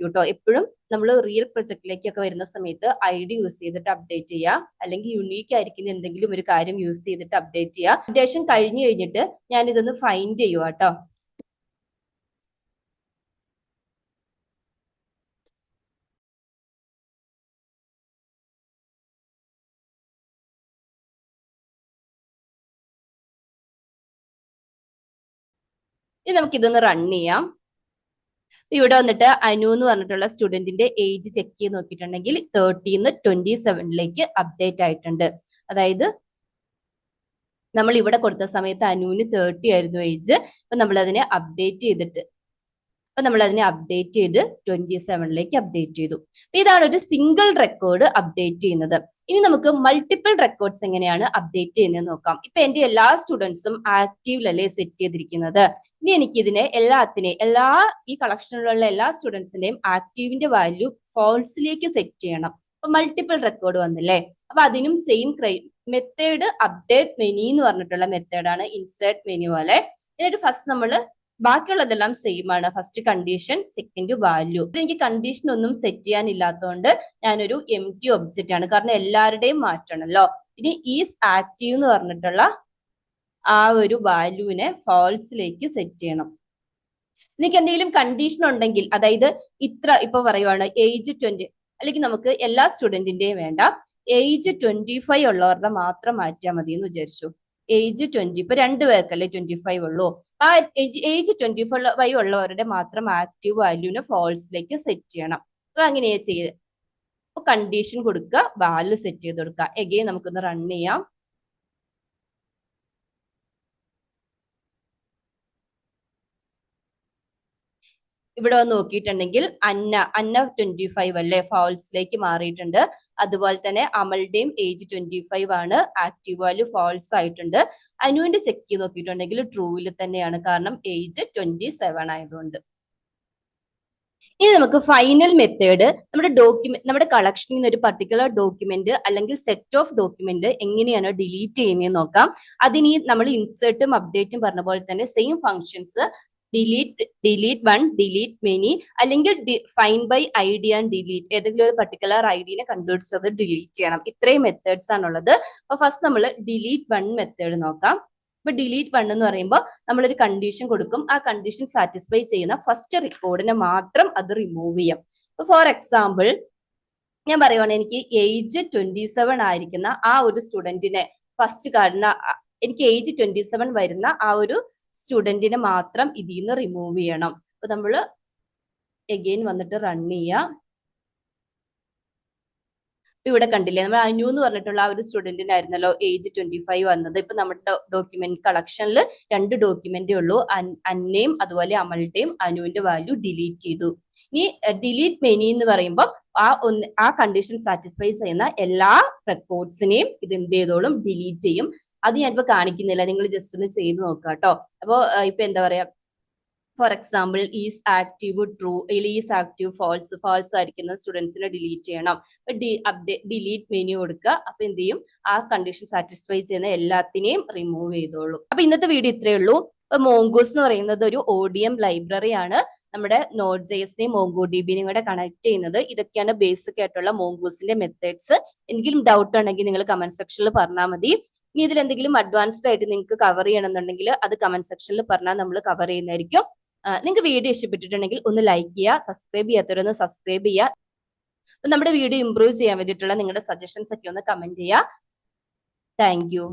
കേട്ടോ. എപ്പോഴും നമ്മൾ റിയൽ പ്രൊജക്റ്റിലേക്കൊക്കെ വരുന്ന സമയത്ത് ID യൂസ് ചെയ്തിട്ട് അപ്ഡേറ്റ് ചെയ്യുക, അല്ലെങ്കിൽ യുണീക്ക് ആയിരിക്കുന്ന എന്തെങ്കിലും ഒരു കാര്യം യൂസ് ചെയ്തിട്ട് അപ്ഡേറ്റ് ചെയ്യുക. അപ്ഡേഷൻ കഴിഞ്ഞു കഴിഞ്ഞിട്ട് ഞാൻ ഇതൊന്ന് ഫൈൻഡ് ചെയ്യുക കേട്ടോ. ഇനി നമുക്ക് ഇതൊന്ന് റൺ ചെയ്യാം. ഇവിടെ വന്നിട്ട് അനു എന്ന് പറഞ്ഞിട്ടുള്ള സ്റ്റുഡന്റിന്റെ ഏജ് ചെക്ക് ചെയ്ത് നോക്കിയിട്ടുണ്ടെങ്കിൽ 30ന്ന് 27ലേക്ക് അപ്ഡേറ്റ് ആയിട്ടുണ്ട്. അതായത് നമ്മൾ ഇവിടെ കൊടുത്ത സമയത്ത് അനുവിന് 30 ആയിരുന്നു ഏജ്. അപ്പൊ നമ്മൾ അതിനെ അപ്ഡേറ്റ് ചെയ്ത് 27ലേക്ക് അപ്ഡേറ്റ് ചെയ്തു. ഇതാണ് ഒരു സിംഗിൾ റെക്കോർഡ് അപ്ഡേറ്റ് ചെയ്യുന്നത്. ഇനി നമുക്ക് മൾട്ടിപ്പിൾ റെക്കോർഡ്സ് എങ്ങനെയാണ് അപ്ഡേറ്റ് ചെയ്യുന്നത് നോക്കാം. ഇപ്പൊ എന്റെ എല്ലാ സ്റ്റുഡൻസും ആക്റ്റീവിലല്ലേ സെറ്റ് ചെയ്തിരിക്കുന്നത്. ഇനി എനിക്ക് ഇതിനെ എല്ലാ ഈ കളക്ഷനിലുള്ള എല്ലാ സ്റ്റുഡൻസിന്റെയും ആക്റ്റീവിന്റെ വാല്യൂ ഫോൾസിലേക്ക് സെറ്റ് ചെയ്യണം. അപ്പൊ മൾട്ടിപ്പിൾ റെക്കോർഡ് വന്നില്ലേ. അപ്പൊ അതിനും സെയിം മെത്തേഡ് അപ്ഡേറ്റ് മെനി എന്ന് പറഞ്ഞിട്ടുള്ള മെത്തേഡാണ്, ഇൻസേർട്ട് മെനു പോലെ. എന്നിട്ട് ഫസ്റ്റ് നമ്മൾ ബാക്കിയുള്ളതെല്ലാം സെയിം ആണ്. First condition, second value. എനിക്ക് കണ്ടീഷൻ ഒന്നും സെറ്റ് ചെയ്യാനില്ലാത്തതുകൊണ്ട് ഞാനൊരു എംപ്റ്റി ഒബ്ജക്റ്റ് ആണ്, കാരണം എല്ലാവരുടെയും മാറ്റണമല്ലോ. ഇനി ഈസ് ആക്റ്റീവ് എന്ന് പറഞ്ഞിട്ടുള്ള ആ ഒരു വാല്യൂവിനെ ഫോൾസിലേക്ക് സെറ്റ് ചെയ്യണം. നിങ്ങൾക്ക് എന്തെങ്കിലും കണ്ടീഷൻ ഉണ്ടെങ്കിൽ, അതായത് ഇത്ര ഇപ്പൊ പറയുവാണ് ഏജ് 20, അല്ലെങ്കിൽ നമുക്ക് എല്ലാ സ്റ്റുഡന്റിന്റെയും വേണ്ട, ഏജ് 25 ഉള്ളവരുടെ മാത്രം മാറ്റിയാൽ മതി എന്ന് വിചാരിച്ചു. ഏജ് 20, ഇപ്പൊ 2 പേർക്കല്ലേ 25 ഉള്ളൂ. ആ ഏജ് 25 ഉള്ളവരുടെ മാത്രം ആക്റ്റീവ് വാല്യൂവിനെ ഫോൾസിലേക്ക് സെറ്റ് ചെയ്യണം. അപ്പൊ അങ്ങനെയാ ചെയ്ത് കണ്ടീഷൻ കൊടുക്കുക, വാല്യൂ സെറ്റ് ചെയ്ത് കൊടുക്കുക. എഗെയിൻ നമുക്കൊന്ന് റൺ ചെയ്യാം. ഇവിടെ വന്ന് നോക്കിയിട്ടുണ്ടെങ്കിൽ അന്ന 25 അല്ലേ, ഫാൾസിലേക്ക് മാറിയിട്ടുണ്ട്. അതുപോലെ തന്നെ അമൽന്റെയും ഏജ് 25 ആണ്, ആക്റ്റീവ് വാല്യൂ ഫാൾസ് ആയിട്ടുണ്ട്. അനുവിന്റെ ചെക്ക് ചെയ്ത് നോക്കിയിട്ടുണ്ടെങ്കിൽ ട്രൂവിൽ തന്നെയാണ്, കാരണം ഏജ് 27 ആയതുകൊണ്ട്. ഇനി നമുക്ക് ഫൈനൽ മെത്തേഡ് നമ്മുടെ കളക്ഷനിൽ നിന്ന് ഒരു പർട്ടിക്കുലർ ഡോക്യുമെന്റ് അല്ലെങ്കിൽ സെറ്റ് ഓഫ് ഡോക്യുമെന്റ് എങ്ങനെയാണ് ഡിലീറ്റ് ചെയ്യുന്നത് നോക്കാം. അതിന് നമ്മൾ ഇൻസേർട്ടും അപ്ഡേറ്റും പറഞ്ഞ പോലെ തന്നെ same functions delete one, delete many, അല്ലെങ്കിൽ find by I D and delete, ഏതെങ്കിലും ഒരു പർട്ടിക്കുലർ ഐഡിനെ കണ്ടുപിടിച്ച് അത് ഡിലീറ്റ് ചെയ്യണം. ഇത്രയും മെത്തേഡ്സ് ആണുള്ളത്. അപ്പൊ ഫസ്റ്റ് നമ്മൾ ഡിലീറ്റ് വൺ മെത്തേഡ് നോക്കാം. ഇപ്പൊ ഡിലീറ്റ് വൺ എന്ന് പറയുമ്പോൾ നമ്മളൊരു കണ്ടീഷൻ കൊടുക്കും. ആ കണ്ടീഷൻ സാറ്റിസ്ഫൈ ചെയ്യുന്ന ഫസ്റ്റ് റെക്കോർഡിനെ മാത്രം അത് റിമൂവ് ചെയ്യാം. ഇപ്പൊ ഫോർ എക്സാമ്പിൾ ഞാൻ പറയുവാണ്, എനിക്ക് ഏജ് 27 ആയിരിക്കുന്ന ആ ഒരു സ്റ്റുഡന്റിനെ ഫസ്റ്റ് കാണുന്ന, എനിക്ക് ഏജ് 27 വരുന്ന ആ ഒരു സ്റ്റുഡന്റിനെ മാത്രം ഇതിൽ നിന്ന് റിമൂവ് ചെയ്യണം. അപ്പൊ നമ്മൾ എഗെയിൻ വന്നിട്ട് റൺ ചെയ്യാം. ഇവിടെ കണ്ടില്ലേ, നമ്മൾ അനു എന്ന് പറഞ്ഞിട്ടുള്ള ആ ഒരു സ്റ്റുഡന്റിനായിരുന്നല്ലോ ഏജ് 25 വന്നത്. ഇപ്പൊ നമ്മുടെ ഡോക്യുമെന്റ് കളക്ഷനിൽ 2 ഡോക്യുമെന്റേ ഉള്ളൂ, അന്നയും അതുപോലെ അമളുടെയും. അനുവിന്റെ വാല്യൂ ഡിലീറ്റ് ചെയ്തു. ഇനി ഡിലീറ്റ് മെനി എന്ന് പറയുമ്പോൾ ആ കണ്ടീഷൻ സാറ്റിസ്ഫൈ ചെയ്യുന്ന എല്ലാ റെക്കോർഡ്സിനെയും ഇത് എന്ത് ചെയ്തോളും, ഡിലീറ്റ് ചെയ്യും. അത് ഞാനിപ്പോ കാണിക്കുന്നില്ല, നിങ്ങൾ ജസ്റ്റ് ഒന്ന് ചെയ്ത് നോക്കുക കേട്ടോ. അപ്പോ ഇപ്പൊ എന്താ പറയാ, for example is active true, is active false ആയിരിക്കുന്ന സ്റ്റുഡൻസിനെ ഡിലീറ്റ് ചെയ്യണം. ഡിലീറ്റ് മെനു കൊടുക്കുക. അപ്പൊ എന്ത് ചെയ്യും, ആ കണ്ടീഷൻ സാറ്റിസ്ഫൈ ചെയ്യുന്ന എല്ലാത്തിനെയും റിമൂവ് ചെയ്തോളൂ. അപ്പൊ ഇന്നത്തെ വീഡിയോ ഇത്രയേ ഉള്ളൂ. ഇപ്പൊ മോങ്കോസ് എന്ന് പറയുന്നത് ഒരു ODM ലൈബ്രറി ആണ്. നമ്മുടെ Node.js-നെയും MongoDB-നെയും കൂടെ കണക്ട് ചെയ്യുന്നത്. ഇതൊക്കെയാണ് ബേസിക് ആയിട്ടുള്ള മോങ്കോസിന്റെ മെത്തേഡ്സ്. എന്തെങ്കിലും ഡൗട്ട് ഉണ്ടെങ്കിൽ നിങ്ങൾ കമന്റ് സെക്ഷനിൽ പറഞ്ഞാൽ മതി. ഇനി ഇതിൽ എന്തെങ്കിലും അഡ്വാൻസ്ഡ് ആയിട്ട് നിങ്ങൾക്ക് കവർ ചെയ്യണമെന്നുണ്ടെങ്കിൽ അത് കമന്റ് സെക്ഷനിൽ പറഞ്ഞാൽ നമ്മൾ കവർ ചെയ്യുന്നതായിരിക്കും. നിങ്ങൾക്ക് വീഡിയോ ഇഷ്ടപ്പെട്ടിട്ടുണ്ടെങ്കിൽ ഒന്ന് ലൈക്ക് ചെയ്യുക, സബ്സ്ക്രൈബ് ചെയ്യാത്തവരൊന്ന് സബ്സ്ക്രൈബ് ചെയ്യുക. നമ്മുടെ വീഡിയോ ഇംപ്രൂവ് ചെയ്യാൻ വേണ്ടിയിട്ടുള്ള നിങ്ങളുടെ സജഷൻസ് ഒക്കെ ഒന്ന് കമന്റ് ചെയ്യുക. Thank you.